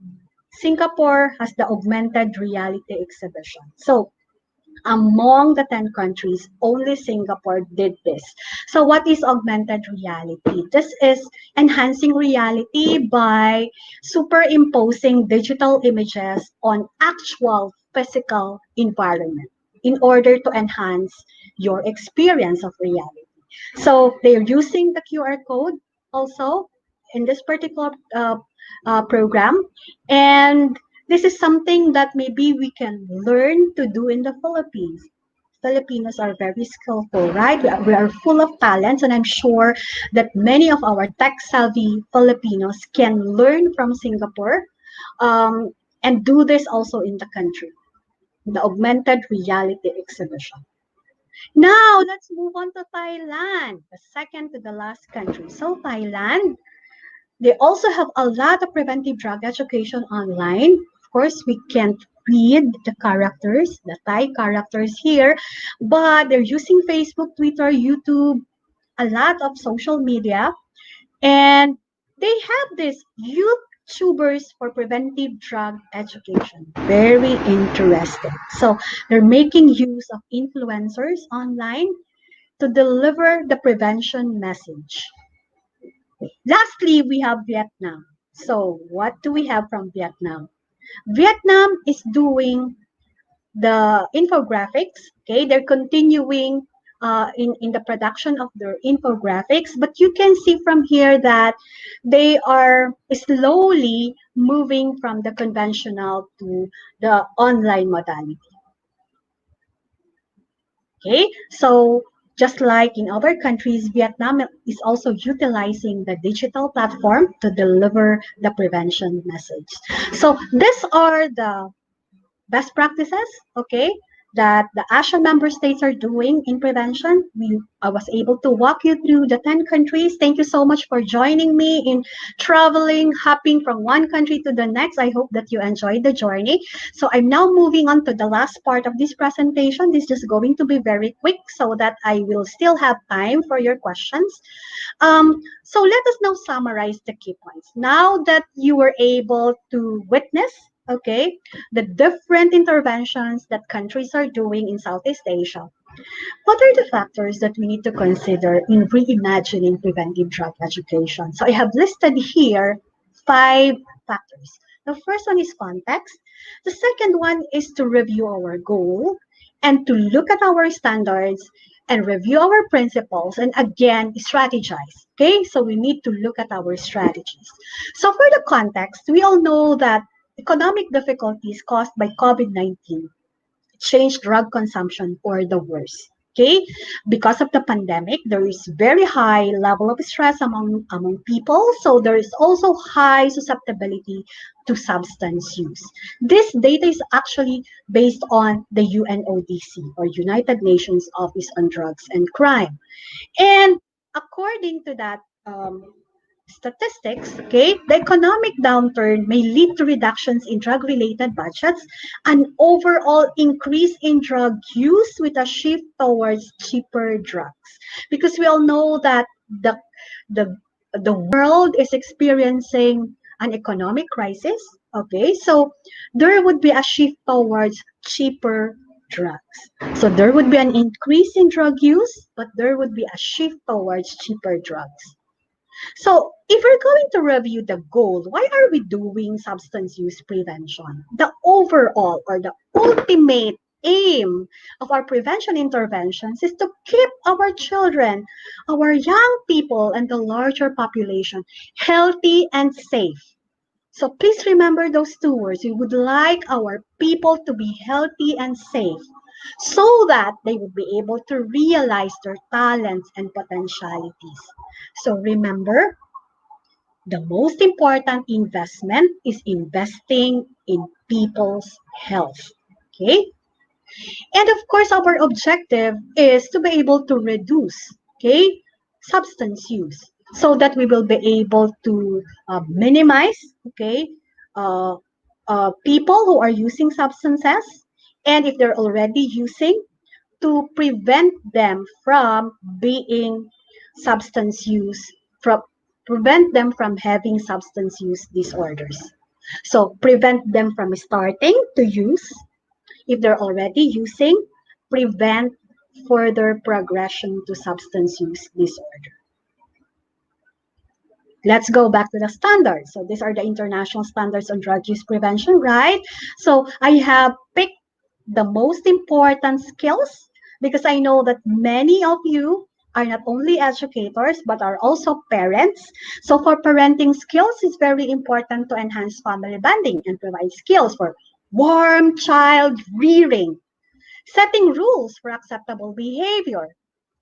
Singapore has the augmented reality exhibition. So among the 10 countries, only Singapore did this. So what is augmented reality? This is enhancing reality by superimposing digital images on actual physical environment in order to enhance your experience of reality. So they're using the QR code also in this particular program, and this is something that maybe we can learn to do in the Philippines. Filipinos are very skillful, right? We are full of talents, and I'm sure that many of our tech-savvy Filipinos can learn from Singapore and do this also in the country, the augmented reality exhibition. Now, let's move on to Thailand, the second to the last country. So Thailand, they also have a lot of preventive drug education online. Of course, we can't read the characters, the Thai characters here, but they're using Facebook, Twitter, YouTube, a lot of social media, and they have these YouTubers for preventive drug education. Very interesting. So they're making use of influencers online to deliver the prevention message. Lastly, we have Vietnam. So what do we have from Vietnam? Vietnam is doing the infographics. Okay, they're continuing in the production of their infographics, but you can see from here that they are slowly moving from the conventional to the online modality. Okay, so just like in other countries, Vietnam is also utilizing the digital platform to deliver the prevention message. So these are the best practices, okay, that the ASEAN member states are doing in prevention. I was able to walk you through the 10 countries. Thank you so much for joining me in traveling, hopping from one country to the next. I hope that you enjoyed the journey. So I'm now moving on to the last part of this presentation. This is just going to be very quick so that I will still have time for your questions. So let us now summarize the key points. Now that you were able to witness, okay, the different interventions that countries are doing in Southeast Asia, what are the factors that we need to consider in reimagining preventive drug education? So I have listed here 5 factors. The first one is context. The second one is to review our goal and to look at our standards and review our principles and again strategize. Okay, so we need to look at our strategies. So for the context, we all know that economic difficulties caused by COVID-19 changed drug consumption for the worse. Okay, because of the pandemic, there is very high level of stress among people. So there is also high susceptibility to substance use. This data is actually based on the UNODC, or United Nations Office on Drugs and Crime. And according to that statistics, okay, the economic downturn may lead to reductions in drug-related budgets, an overall increase in drug use with a shift towards cheaper drugs. Because we all know that the world is experiencing an economic crisis, okay? So there would be a shift towards cheaper drugs. So there would be an increase in drug use, but there would be a shift towards cheaper drugs. So if we're going to review the goal, why are we doing substance use prevention? The overall or the ultimate aim of our prevention interventions is to keep our children, our young people, and the larger population healthy and safe. So please remember those 2 words. We would like our people to be healthy and safe so that they would be able to realize their talents and potentialities. So remember, the most important investment is investing in people's health. Okay? And of course, our objective is to be able to reduce, okay, substance use so that we will be able to minimize, okay, people who are using substances, and if they're already using, to prevent them from being substance use, prevent them from having substance use disorders. So prevent them from starting to use. If they're already using, prevent further progression to substance use disorder. Let's go back to the standards. So these are the international standards on drug use prevention, right? So I have picked the most important skills because I know that many of you are not only educators but are also parents. So for parenting skills, it's very important to enhance family bonding and provide skills for warm child rearing, setting rules for acceptable behavior,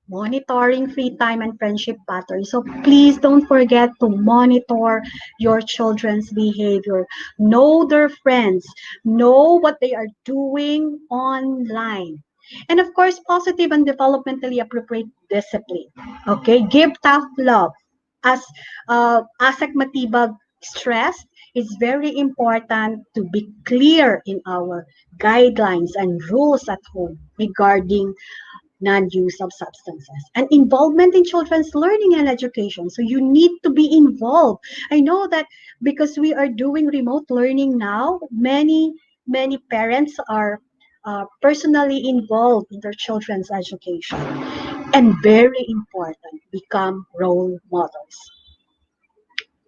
monitoring free time and friendship patterns. So please don't forget to monitor your children's behavior. Know their friends. Know what they are doing online. And of course, positive and developmentally appropriate discipline. Okay, give tough love. As Asek Matibag stressed, it's very important to be clear in our guidelines and rules at home regarding non-use of substances and involvement in children's learning and education. So you need to be involved. I know that because we are doing remote learning now, many parents are personally involved in their children's education, and very important, become role models.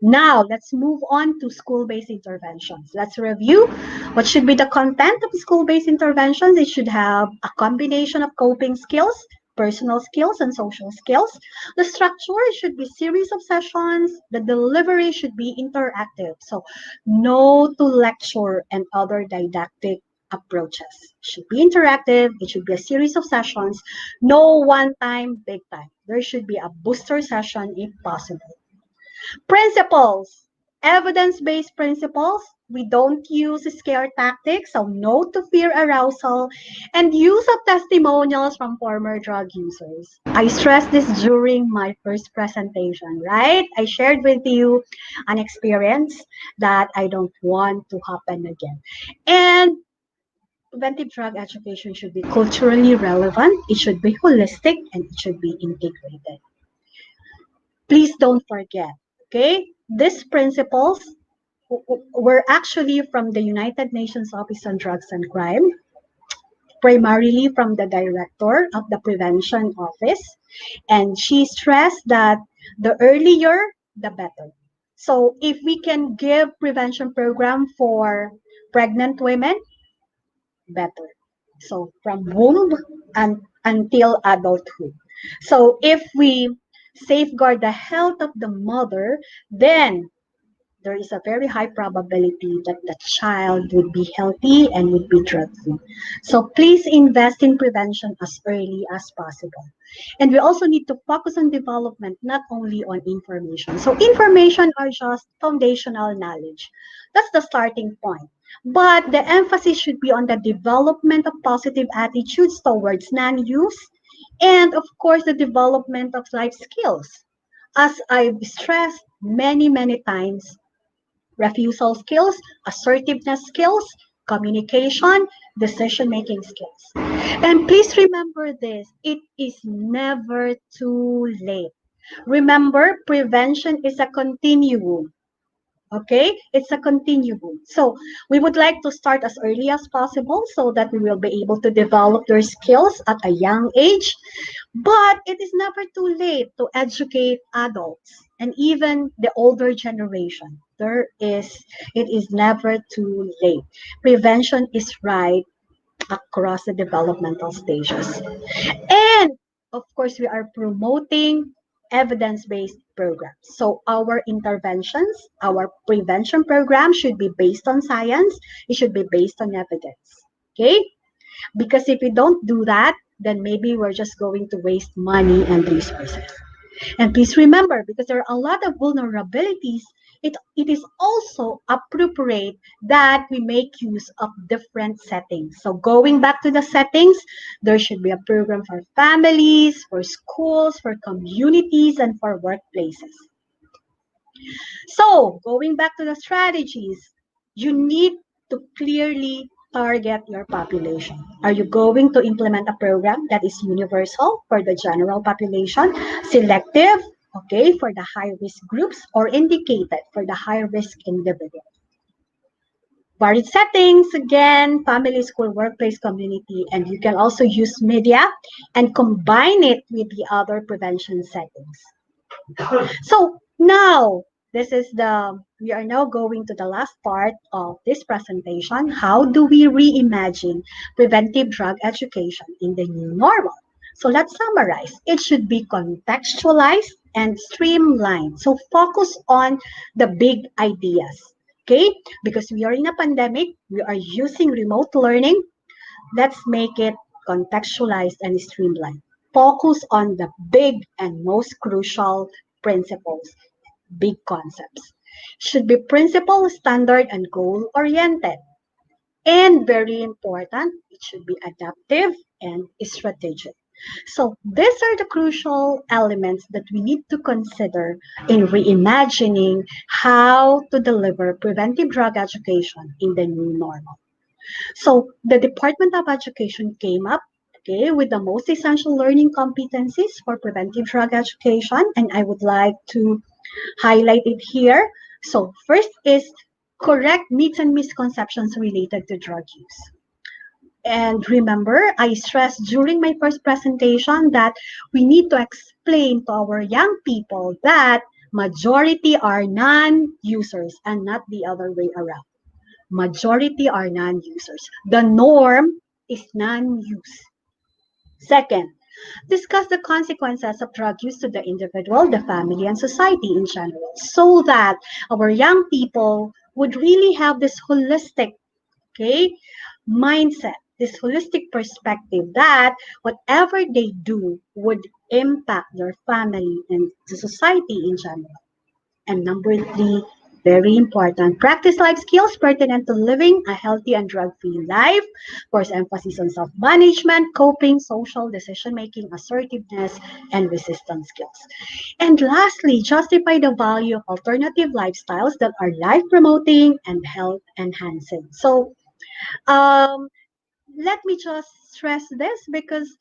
Now, let's move on to school-based interventions. Let's review what should be the content of school-based interventions. It should have a combination of coping skills, personal skills, and social skills. The structure should be series of sessions. The delivery should be interactive. So, no to lecture and other didactic approaches. It should be interactive. It should be a series of sessions. No one time, big time. There should be a booster session if possible. Principles, evidence-based principles. We don't use scare tactics, so no to fear arousal, and use of testimonials from former drug users. I stressed this during my first presentation, right? I shared with you an experience that I don't want to happen again. And preventive drug education should be culturally relevant, it should be holistic, and it should be integrated. Please don't forget, okay? These principles were actually from the United Nations Office on Drugs and Crime, primarily from the director of the Prevention Office. And she stressed that the earlier, the better. So if we can give prevention program for pregnant women, better. So from womb and until adulthood. So if we safeguard the health of the mother, then there is a very high probability that the child would be healthy and would be drug-free. So please invest in prevention as early as possible. And we also need to focus on development, not only on information. So information are just foundational knowledge. That's the starting point. But the emphasis should be on the development of positive attitudes towards non-use, and of course, the development of life skills. As I've stressed many times, refusal skills, assertiveness skills, communication, decision-making skills. And please remember this, it is never too late. Remember, prevention is a continuum. Okay, it's a continuum. So we would like to start as early as possible so that we will be able to develop your skills at a young age. But it is never too late to educate adults and even the older generation. It is never too late. Prevention is right across the developmental stages. And of course, we are promoting evidence-based programs. So our interventions, our prevention program should be based on science. It should be based on evidence. Okay? Because if we don't do that, then maybe we're just going to waste money and resources. And please remember, because there are a lot of vulnerabilities, it is also appropriate that we make use of different settings. So going back to the settings, there should be a program for families, for schools, for communities, and for workplaces. So going back to the strategies, you need to clearly target your population. Are you going to implement a program that is universal for the general population, selective, okay, for the high-risk groups, or indicated for the high-risk individuals? Varied settings, again, family, school, workplace, community, and you can also use media and combine it with the other prevention settings. So now, we are now going to the last part of this presentation. How do we reimagine preventive drug education in the new normal? So let's summarize. It should be contextualized and streamlined. So focus on the big ideas, okay? Because we are in a pandemic, we are using remote learning. Let's make it contextualized and streamlined. Focus on the big and most crucial principles, big concepts. Should be principle, standard, and goal-oriented. And very important, it should be adaptive and strategic. So these are the crucial elements that we need to consider in reimagining how to deliver preventive drug education in the new normal. So the Department of Education came up, okay, with the most essential learning competencies for preventive drug education, and I would like to highlight it here. So first is correct myths and misconceptions related to drug use. And remember, I stressed during my first presentation that we need to explain to our young people that majority are non-users and not the other way around. Majority are non-users. The norm is non-use. Second, discuss the consequences of drug use to the individual, the family, and society in general, so that our young people would really have this holistic, okay, mindset, this holistic perspective that whatever they do would impact their family and the society in general. And number three, very important, practice life skills pertinent to living a healthy and drug-free life. Of course, emphasis on self-management, coping, social decision-making, assertiveness, and resistance skills. And lastly, justify the value of alternative lifestyles that are life-promoting and health-enhancing. So let me just stress this because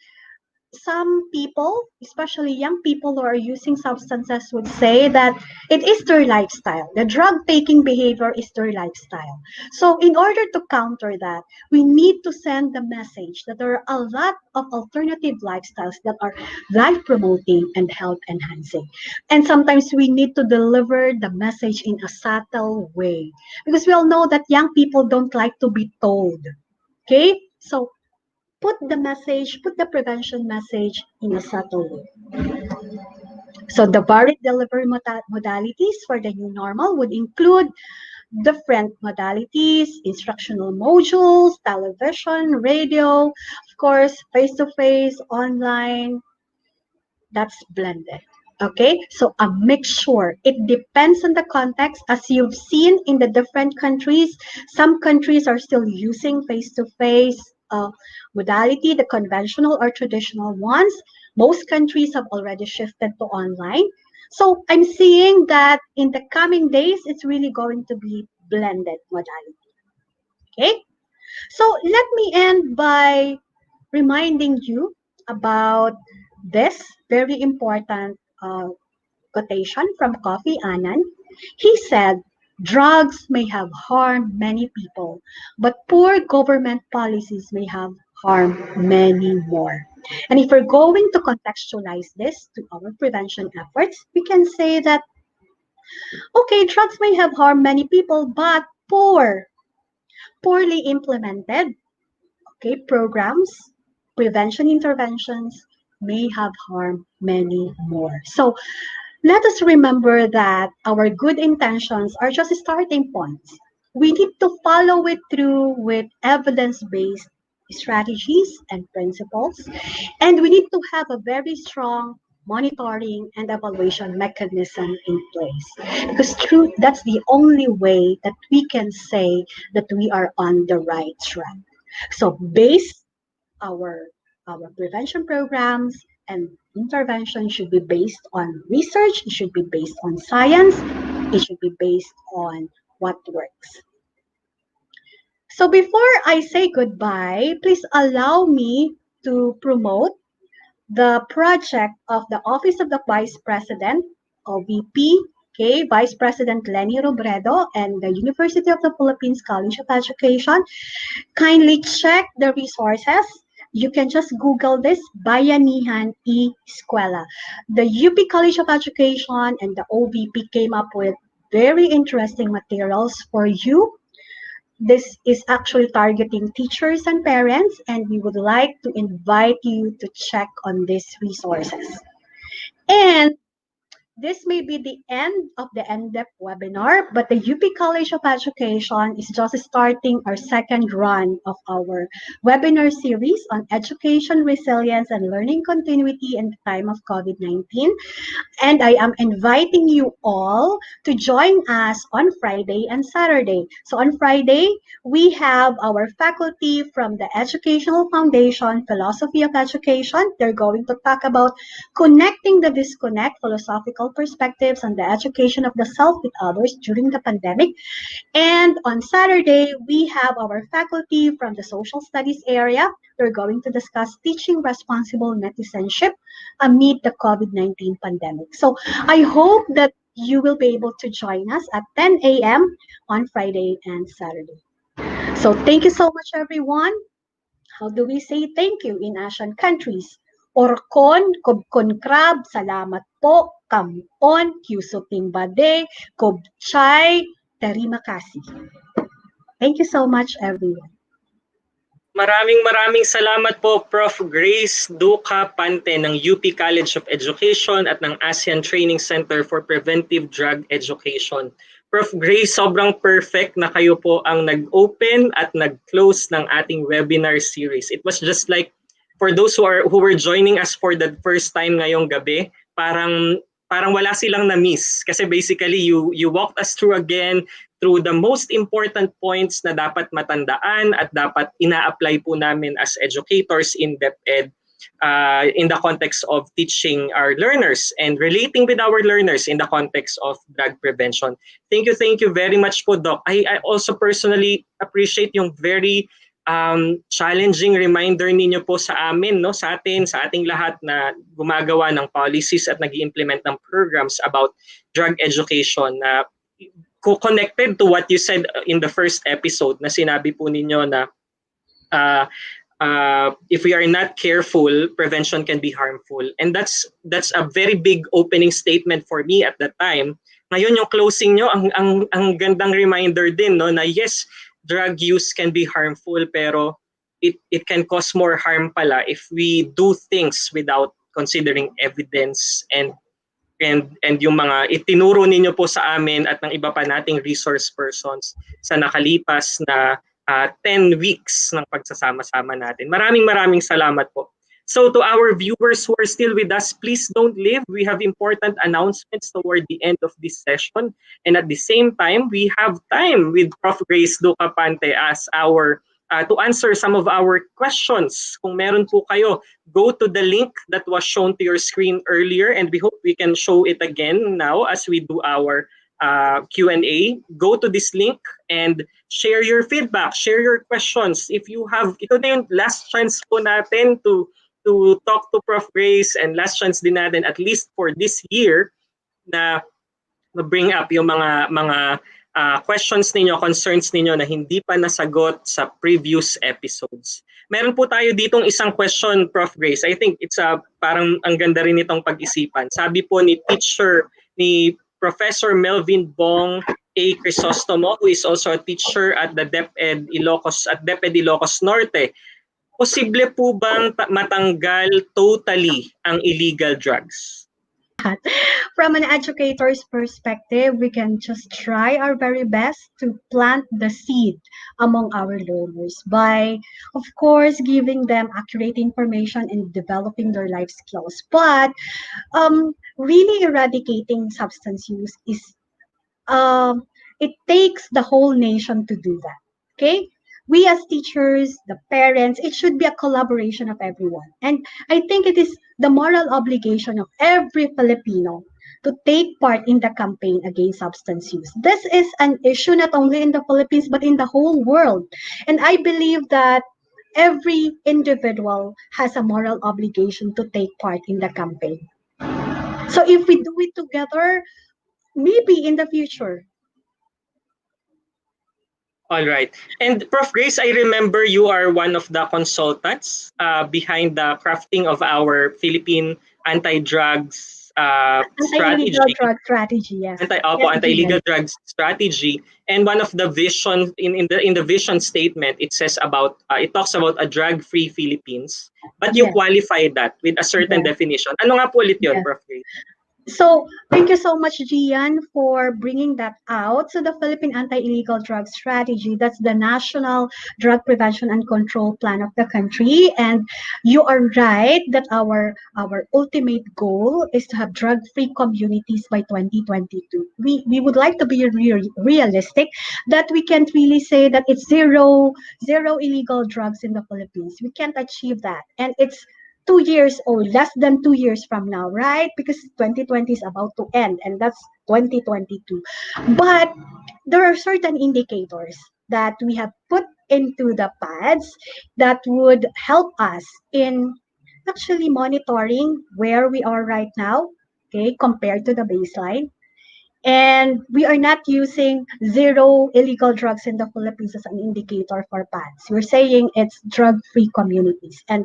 some people, especially young people who are using substances, would say that it is their lifestyle. The drug taking behavior is their lifestyle. So in order to counter that, we need to send the message that there are a lot of alternative lifestyles that are life promoting and health enhancing. And sometimes we need to deliver the message in a subtle way because we all know that young people don't like to be told. Okay? So put the prevention message in a subtle way. So the varied delivery modalities for the new normal would include different modalities, instructional modules, television, radio, of course, face-to-face, online, that's blended. Okay, so a mixture. It depends on the context. As you've seen in the different countries, some countries are still using face-to-face modality, the conventional or traditional ones. Most countries have already shifted to online. So I'm seeing that in the coming days, it's really going to be blended modality. Okay, so let me end by reminding you about this very important quotation from Kofi Annan. He said, drugs may have harmed many people, but poor government policies may have harmed many more. And if we're going to contextualize this to our prevention efforts, we can say that, okay, drugs may have harmed many people, but poorly implemented, okay, programs, prevention interventions may have harmed many more. So let us remember that our good intentions are just starting points. We need to follow it through with evidence-based strategies and principles, and we need to have a very strong monitoring and evaluation mechanism in place. Because that's the only way that we can say that we are on the right track. So base our prevention programs and intervention should be based on research, it should be based on science, it should be based on what works. So before I say goodbye, please allow me to promote the project of the Office of the Vice President, or VP, okay, Vice President Lenny Robredo, and the University of the Philippines College of Education. Kindly check the resources. You can just Google this, Bayanihan e-Eskwela. The UP College of Education and the OVP came up with very interesting materials for you. This is actually targeting teachers and parents, and we would like to invite you to check on these resources. And this may be the end of the NDEP webinar, but the UP College of Education is just starting our second run of our webinar series on education, resilience, and learning continuity in the time of COVID-19. And I am inviting you all to join us on Friday and Saturday. So on Friday, we have our faculty from the Educational Foundation, Philosophy of Education. They're going to talk about connecting the disconnect, philosophical perspectives on the education of the self with others during the pandemic. And on Saturday, we have our faculty from the social studies area. They're going to discuss teaching responsible netizenship amid the COVID-19 pandemic. So I hope that you will be able to join us at 10 a.m. on Friday and Saturday. So thank you so much, everyone. How do we say thank you in Asian countries? Orkon, Kobkon Krab, Salamat po, Kamon, Kyusuping Bade, Kobchay, Terima kasih. Thank you so much, everyone. Maraming salamat po, Prof. Grace Duka-Pante ng UP College of Education at ng ASEAN Training Center for Preventive Drug Education. Prof. Grace, sobrang perfect na kayo po ang nag-open at nag-close ng ating webinar series. It was just like, for those who were joining us for the first time ngayong gabi, parang wala silang na-miss. Kasi basically, you walked us through again through the most important points na dapat matandaan at dapat ina-apply po namin as educators in DepEd in the context of teaching our learners and relating with our learners in the context of drug prevention. Thank you very much po, Doc. I also personally appreciate yung very challenging reminder ninyo po sa amin, no, sa ating lahat na gumagawa ng policies at nag-i-implement ng programs about drug education na connected to what you said in the first episode na sinabi po ninyo na if we are not careful, prevention can be harmful. And that's a very big opening statement for me at that time. Ngayon yung closing nyo, ang gandang reminder din, no, na yes, drug use can be harmful pero it can cause more harm pala if we do things without considering evidence and yung mga itinuro ninyo po sa amin at ng iba pa nating resource persons sa nakalipas na 10 weeks ng pagsasama-sama natin. Maraming salamat po. So to our viewers who are still with us, please don't leave. We have important announcements toward the end of this session. And at the same time, we have time with Prof. Grace Duka-Pante as our to answer some of our questions. Kung meron po kayo, go to the link that was shown to your screen earlier, and we hope we can show it again now as we do our Q&A. Go to this link and share your feedback, share your questions. If you have, ito na yung last chance po natin to talk to Prof. Grace, and last chance din natin at least for this year na bring up yung mga questions ninyo, concerns ninyo na hindi pa nasagot sa previous episodes. Meron po tayo ditong isang question, Prof. Grace. I think it's parang ang ganda rin itong pag-isipan. Sabi po ni Professor Melvin Bong A. Crisostomo, who is also a teacher at the DepEd Ilocos Norte, posible po bang matanggal totally ang illegal drugs? From an educator's perspective, we can just try our very best to plant the seed among our learners by, of course, giving them accurate information and developing their life skills. But really eradicating substance use is, it takes the whole nation to do that, okay? We as teachers, the parents, it should be a collaboration of everyone. And I think it is the moral obligation of every Filipino to take part in the campaign against substance use. This is an issue not only in the Philippines, but in the whole world. And I believe that every individual has a moral obligation to take part in the campaign. So if we do it together, maybe in the future. All right. And Prof. Grace, I remember you are one of the consultants behind the crafting of our Philippine anti-drugs strategy. Anti-illegal drug strategy, yes. Anti-illegal drugs strategy. And one of the vision in the vision statement, it says about it talks about a drug-free Philippines, but you qualify that with a certain definition. Ano nga po ulit yun, Prof. Grace? So thank you so much, Gian, for bringing that out. So the Philippine Anti-Illegal Drug Strategy, that's the National Drug Prevention and Control Plan of the country. And you are right that our ultimate goal is to have drug-free communities by 2022. We would like to be realistic that we can't really say that it's zero illegal drugs in the Philippines. We can't achieve that. And it's 2 years or less than 2 years from now, right? Because 2020 is about to end and that's 2022. But there are certain indicators that we have put into the pads that would help us in actually monitoring where we are right now, okay, compared to the baseline. And we are not using zero illegal drugs in the Philippines as an indicator for PADS. We're saying it's drug-free communities. And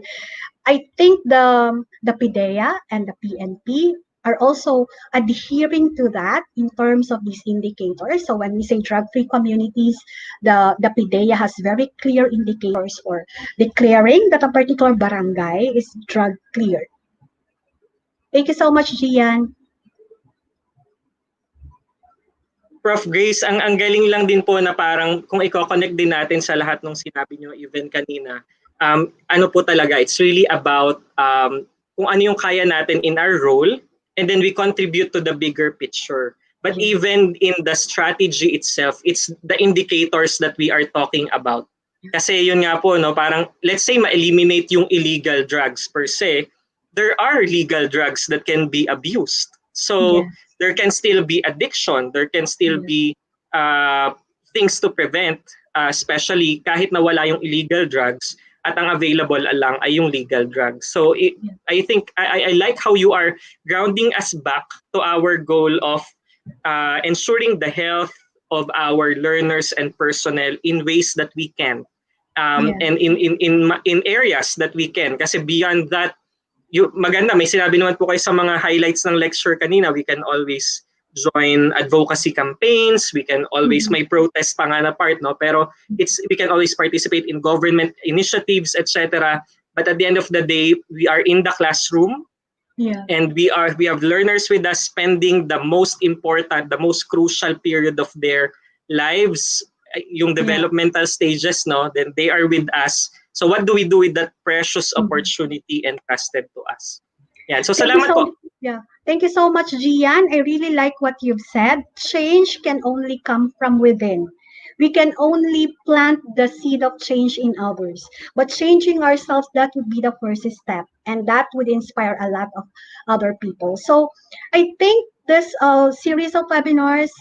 I think the PIDEA and the PNP are also adhering to that in terms of these indicators. So when we say drug-free communities, the PIDEA has very clear indicators for declaring that a particular barangay is drug cleared. Thank you so much, Gian. Prof. Grace, ang galing lang din po na parang kung i-connect din natin sa lahat ng sinabi nyo even kanina, ano po talaga, it's really about kung ano yung kaya natin in our role and then we contribute to the bigger picture. But even in the strategy itself, it's the indicators that we are talking about. Kasi yun nga po, no, parang let's say ma-eliminate yung illegal drugs per se, there are legal drugs that can be abused. So there can still be addiction, there can still be things to prevent, especially kahit na wala yung illegal drugs at ang available lang ay yung legal drugs. So I think I like how you are grounding us back to our goal of ensuring the health of our learners and personnel in ways that we can, and in areas that we can. Kasi beyond that, maganda, may sinabi naman po kayo sa mga highlights ng lecture kanina, we can always join advocacy campaigns, we can always, may protest pa nga na part, no? Pero we can always participate in government initiatives, etc. But at the end of the day, we are in the classroom, and we have learners with us spending the most important, the most crucial period of their lives, yung developmental stages, no? Then they are with us. So what do we do with that precious opportunity entrusted to us? Yeah. So salamat po. Thank you so much, Gian. I really like what you've said. Change can only come from within. We can only plant the seed of change in others. But changing ourselves, that would be the first step. And that would inspire a lot of other people. So I think this series of webinars,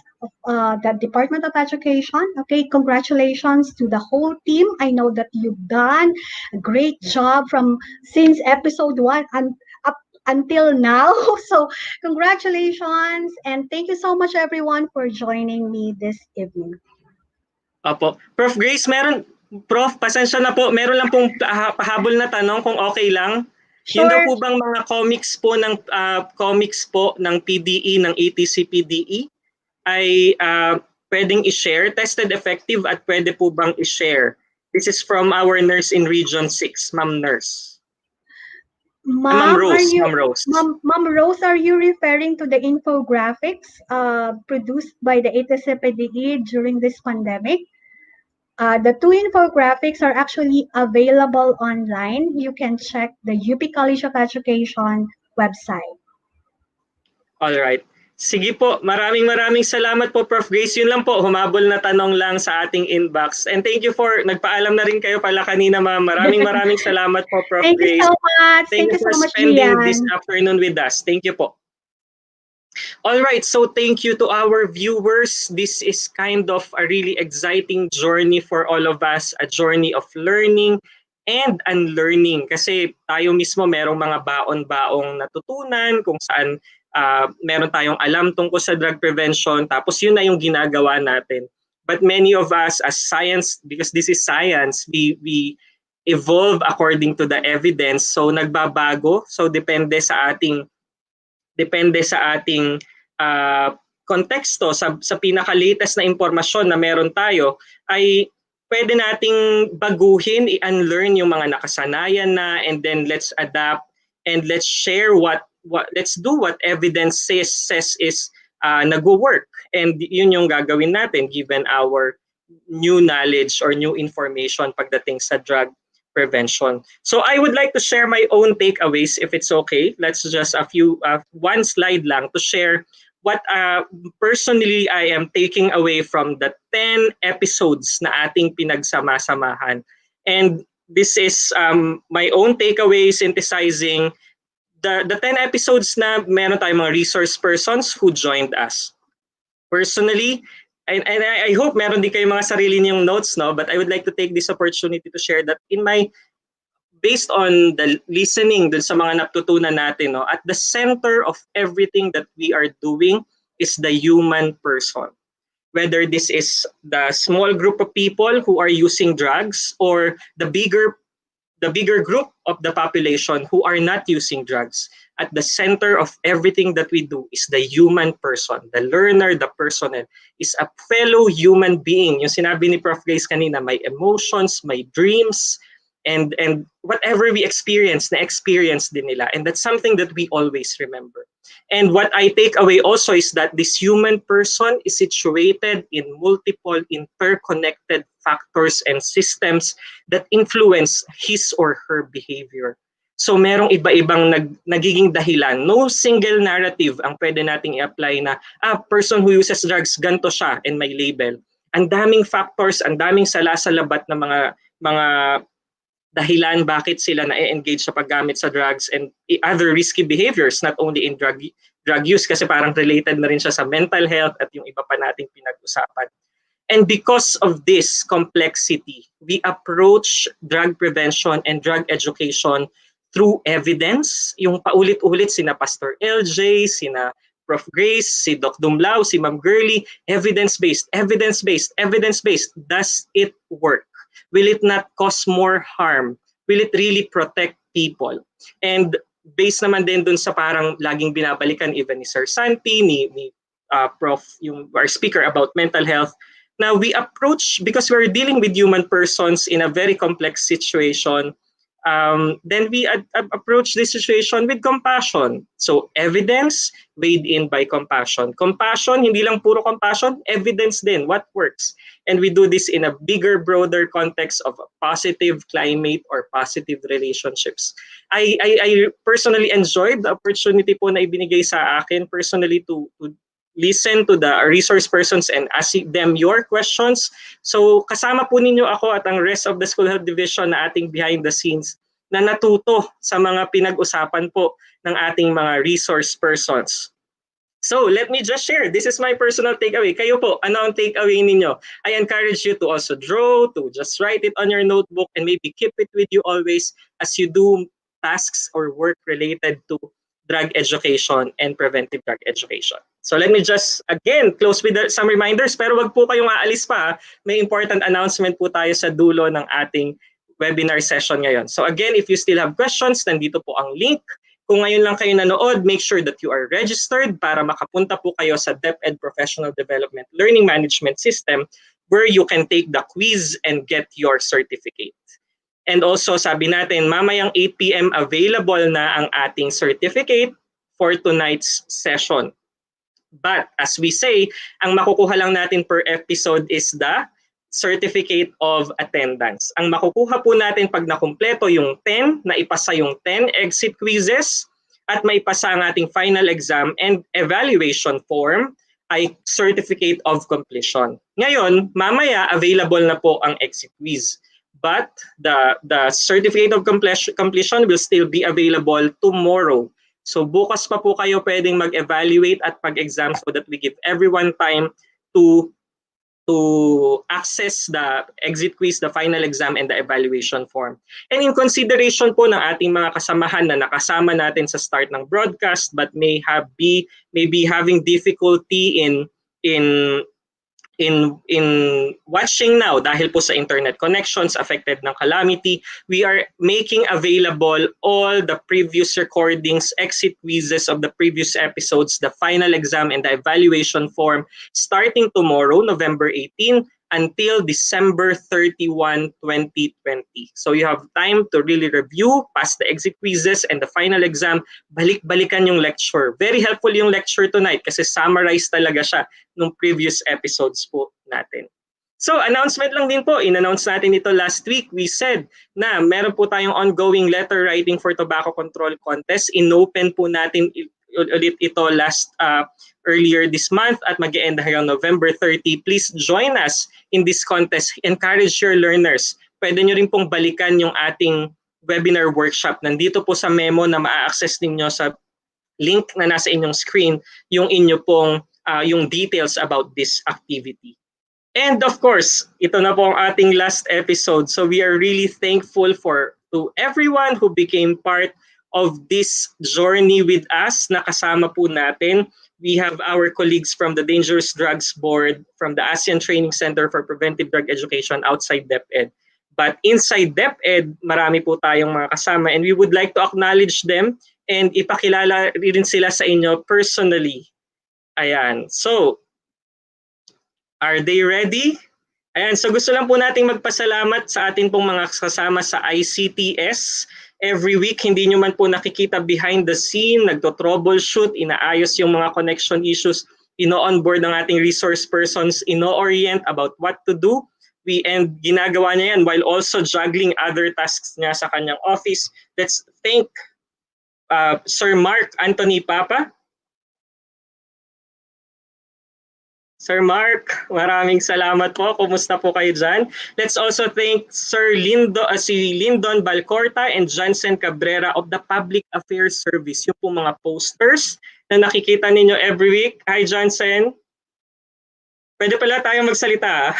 the Department of Education, okay, congratulations to the whole team. I know that you've done a great job since episode 1 up until now. So congratulations and thank you so much everyone for joining me this evening. Opo. Prof. Grace, Prof, pasensya na po, meron lang pong pahabol na tanong kung okay lang. Sure. Yun daw po bang mga comics po ng PDE, ng ATC PDE ay pwedeng i-share, tested effective at pwede po bang i-share? This is from our nurse in Region 6, Ma'am Nurse. Ma'am Rose. Ma'am Rose, are you referring to the infographics produced by the ATC PDE during this pandemic? The 2 infographics are actually available online. You can check the UP College of Education website. All right. Sige po, maraming salamat po, Prof. Grace. Yun lang po, humabol na tanong lang sa ating inbox. And thank you for, nagpaalam na rin kayo pala kanina, ma'am. Maraming salamat po, Prof. Thank Grace. You so much. Thank you for spending this afternoon with us. Thank you po. All right, so thank you to our viewers. This is kind of a really exciting journey for all of us, a journey of learning and unlearning. Kasi tayo mismo merong mga baon-baong natutunan kung saan meron tayong alam tungkol sa drug prevention, tapos yun na yung ginagawa natin. But many of us as science, because this is science, we evolve according to the evidence. So nagbabago. So depende sa ating konteksto, sa pinaka-latest na impormasyon na meron tayo, ay pwede nating baguhin, i-unlearn yung mga nakasanayan na, and then let's adapt and let's share what let's do what evidence says is nagwo-work, and yun yung gagawin natin given our new knowledge or new information pagdating sa drug prevention. So I would like to share my own takeaways if it's okay. Let's just one slide lang to share what personally I am taking away from the 10 episodes na ating pinagsama-samahan. And this is my own takeaway synthesizing the 10 episodes na meron tayong mga resource persons who joined us. Personally, and I hope meron din kayo mga sarili niyong notes, no? But I would like to take this opportunity to share that based on the listening dun sa mga natutunan natin, no? At the center of everything that we are doing is the human person. Whether this is the small group of people who are using drugs or the bigger group of the population who are not using drugs. At the center of everything that we do is the human person, the learner, the personnel, is a fellow human being. Yung sinabi ni Prof. Grace kanina, may emotions, may dreams, and whatever we experience, na-experience din nila. And that's something that we always remember. And what I take away also is that this human person is situated in multiple interconnected factors and systems that influence his or her behavior. So merong iba-ibang nagiging dahilan. No single narrative ang pwede nating i-apply na, person who uses drugs, ganito siya, and may label. Ang daming factors, ang daming salasalabat na mga dahilan bakit sila na-engage sa paggamit sa drugs and other risky behaviors, not only in drug use, kasi parang related na rin siya sa mental health at yung iba pa nating pinag-usapan. And because of this complexity, we approach drug prevention and drug education through evidence. Yung paulit-ulit sina Pastor LJ, sina Prof. Grace, si Doc Dumlao, si Ma'am Girly, evidence-based, evidence-based, evidence-based. Does it work? Will it not cause more harm? Will it really protect people? And based naman din dun sa parang laging binabalikan even ni Sir Santi, ni Prof, our speaker about mental health. Now we approach, because we're dealing with human persons in a very complex situation, then we approach this situation with compassion. So evidence weighed in by compassion. Compassion, hindi lang puro compassion, evidence din, what works. And we do this in a bigger, broader context of a positive climate or positive relationships. I personally enjoyed the opportunity po na ibinigay sa akin personally to listen to the resource persons and ask them your questions. So kasama po ninyo ako at ang rest of the School Health Division na ating behind the scenes na natuto sa mga pinag-usapan po ng ating mga resource persons. So let me just share. This is my personal takeaway. Kayo po, ano ang takeaway ninyo? I encourage you to also draw, to just write it on your notebook, and maybe keep it with you always as you do tasks or work related to drug education and preventive drug education. So let me just, again, close with some reminders, pero wag po kayong aalis pa. May important announcement po tayo sa dulo ng ating webinar session ngayon. So again, if you still have questions, nandito po ang link. Kung ngayon lang kayo nanood, make sure that you are registered para makapunta po kayo sa DepEd Professional Development Learning Management System where you can take the quiz and get your certificate. And also, sabi natin, mamayang 8 p.m. available na ang ating certificate for tonight's session. But as we say, ang makukuha lang natin per episode is the certificate of attendance. Ang makukuha po natin pag nakumpleto yung 10, naipasa yung 10 exit quizzes, at maipasa ang ating final exam and evaluation form ay certificate of completion. Ngayon, mamaya available na po ang exit quiz. But the certificate of completion will still be available tomorrow. So bukas pa po kayo pwedeng mag-evaluate at pag-exam so that we give everyone time to access the exit quiz, the final exam, and the evaluation form. And in consideration po ng ating mga kasamahan na nakasama natin sa start ng broadcast but may be having difficulty in watching now dahil po sa internet connections affected ng calamity, we are making available all the previous recordings, exit quizzes of the previous episodes, the final exam, and the evaluation form starting tomorrow, November 18, until December 31, 2020. So you have time to really review, pass the exit quizzes, and the final exam. Balik-balikan yung lecture. Very helpful yung lecture tonight kasi summarize talaga siya nung previous episodes po natin. So announcement lang din po, in-announce natin ito last week. We said na meron po tayong ongoing letter writing for tobacco control contest. In-open po natin ulit ito earlier this month at mag-e-end hanggang November 30. Please join us in this contest. Encourage your learners. Pwede nyo rin pong balikan yung ating webinar workshop. Nandito po sa memo na ma-access ninyo sa link na nasa inyong screen yung inyo pong yung details about this activity. And of course, ito na po ang ating last episode. So we are really thankful to everyone who became part of this journey with us. Nakasama po natin. We have our colleagues from the Dangerous Drugs Board, from the ASEAN Training Center for Preventive Drug Education outside DepEd. But inside DepEd, marami po tayong mga kasama and we would like to acknowledge them and ipakilala rin sila sa inyo personally. Ayan. So, are they ready? Ayan, so gusto lang po nating magpasalamat sa ating pong mga kasama sa ICTS. Every week, hindi nyo man po nakikita behind the scene, nagto-troubleshoot, inaayos yung mga connection issues, ino-onboard ng ating resource persons, ino-orient about what to do. And ginagawa niya yan while also juggling other tasks niya sa kanyang office. Let's thank Sir Mark Anthony Papa. Sir Mark, maraming salamat po. Kumusta po kayo dyan? Let's also thank Sir Lindon Balcorta and Johnson Cabrera of the Public Affairs Service. Yung po mga posters na nakikita ninyo every week. Hi Johnson. Pwede pala tayong magsalita.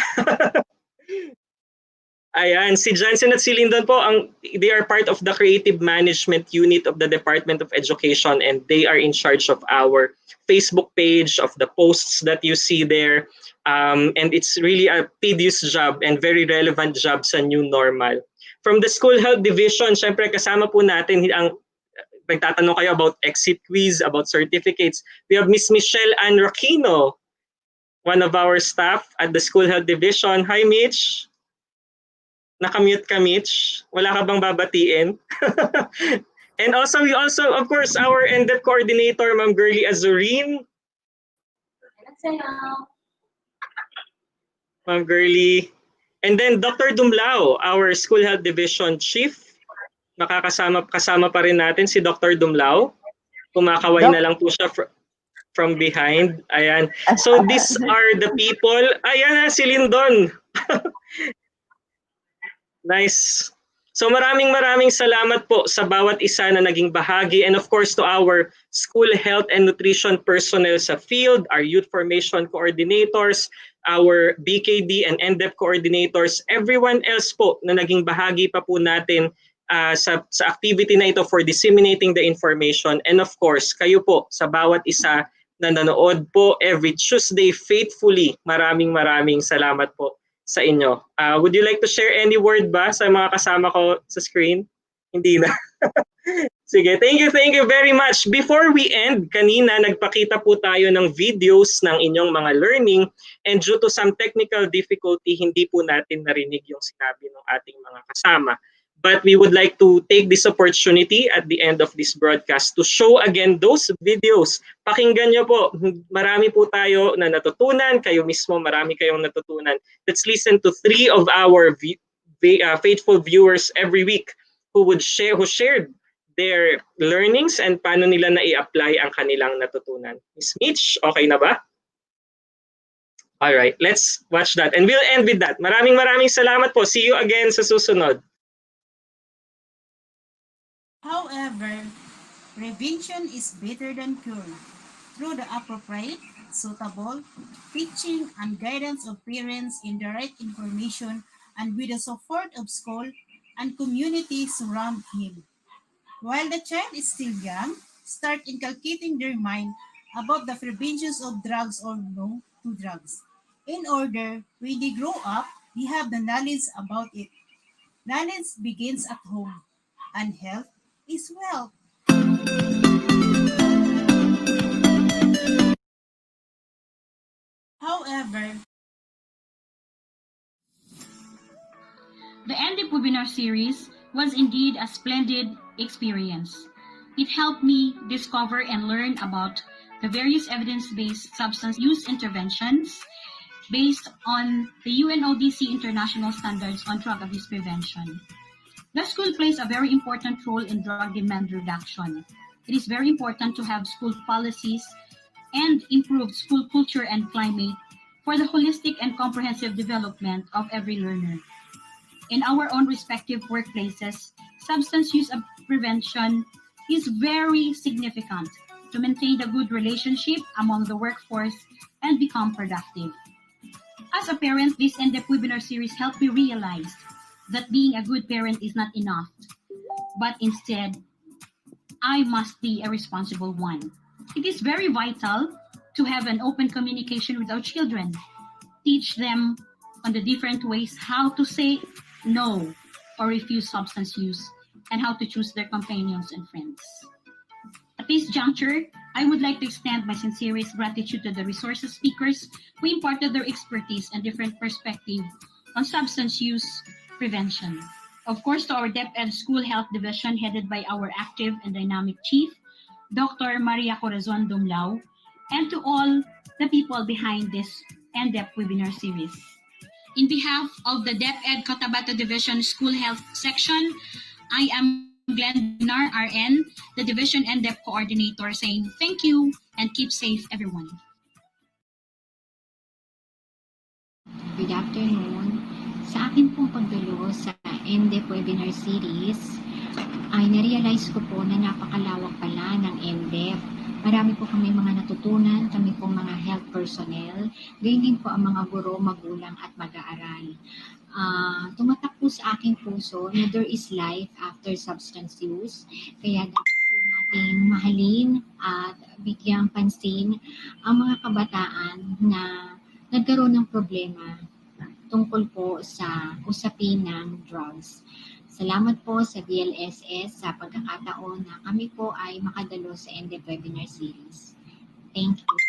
Ayan, si Johnson at si Lindon po, they are part of the Creative Management Unit of the Department of Education and they are in charge of our Facebook page, of the posts that you see there. And it's really a tedious job and very relevant job sa new normal. From the School Health Division, syempre kasama po natin nagtatanong kayo about exit quiz, about certificates. We have Miss Michelle Ann Roquino, one of our staff at the School Health Division. Hi Mitch! Nakamute ka, Mitch. Wala ka bang babatiin? And also, of course, our NDEP coordinator, Ma'am Girlie Azurin. Ma'am Girlie. And then Dr. Dumlao, our School Health Division Chief. Kasama pa rin natin si Dr. Dumlao. Kumakaway na lang po siya from behind. Ayan. So these are the people. Ayan na, si Lindon. Nice. So maraming salamat po sa bawat isa na naging bahagi and of course to our school health and nutrition personnel sa field, our youth formation coordinators, our BKD and NDEP coordinators, everyone else po na naging bahagi pa po natin sa activity na ito for disseminating the information and of course kayo po sa bawat isa na nanood po every Tuesday faithfully. Maraming salamat po sa inyo. Would you like to share any word ba sa mga kasama ko sa screen? Hindi na. Sige, thank you very much. Before we end, kanina nagpakita po tayo ng videos ng inyong mga learning and due to some technical difficulty, hindi po natin narinig yung sinabi ng ating mga kasama. But we would like to take this opportunity at the end of this broadcast to show again those videos. Pakinggan nyo po, marami po tayo na natutunan, kayo mismo marami kayong natutunan. Let's listen to 3 of our faithful viewers every week who shared their learnings and paano nila na-i-apply ang kanilang natutunan. Ms. Mitch, okay na ba? Alright, let's watch that. And we'll end with that. Maraming salamat po. See you again sa susunod. However, prevention is better than cure. Through the appropriate, suitable teaching and guidance of parents in the right information and with the support of school and community surround him. While the child is still young, start inculcating their mind about the preventions of drugs or no to drugs. In order, when they grow up, they have the knowledge about it. Knowledge begins at home, and health is wealth. However, The NDEP Webinar series was indeed a splendid experience. It helped me discover and learn about the various evidence-based substance use interventions based on the UNODC International Standards on Drug Abuse Prevention. The school plays a very important role in drug demand reduction. It is very important to have school policies and improved school culture and climate for the holistic and comprehensive development of every learner. In our own respective workplaces, substance use prevention is very significant to maintain the good relationship among the workforce and become productive. As a parent, this NDEP webinar series helped me realize that being a good parent is not enough, but instead, I must be a responsible one. It is very vital to have an open communication with our children, teach them on the different ways how to say no or refuse substance use, and how to choose their companions and friends. At this juncture, I would like to extend my sincerest gratitude to the resources speakers who imparted their expertise and different perspective on substance use prevention. Of course, to our DepEd School Health Division headed by our active and dynamic Chief, Dr. Maria Corazon Dumlao, and to all the people behind this NDEP webinar series. In behalf of the DepEd Cotabato Division School Health Section, I am Glenn Binar, RN, the Division NDEP Coordinator, saying thank you and keep safe, everyone. Good afternoon. Sa akin pong pagdulo sa NDEP Webinar Series, ay narealize ko po na napakalawak pala ng NDEP. Marami po kami mga natutunan, kami po mga health personnel, gayon din po ang mga guro, magulang at mag-aaral. Tumatak po sa aking puso na there is life after substance use, kaya dapat po natin mahalin at bigyang pansin ang mga kabataan na nagkaroon ng problema tungkol po sa usapin ng drugs. Salamat po sa DLSS sa pagkakataon na kami po ay makadalo sa NDEP Webinar Series. Thank you.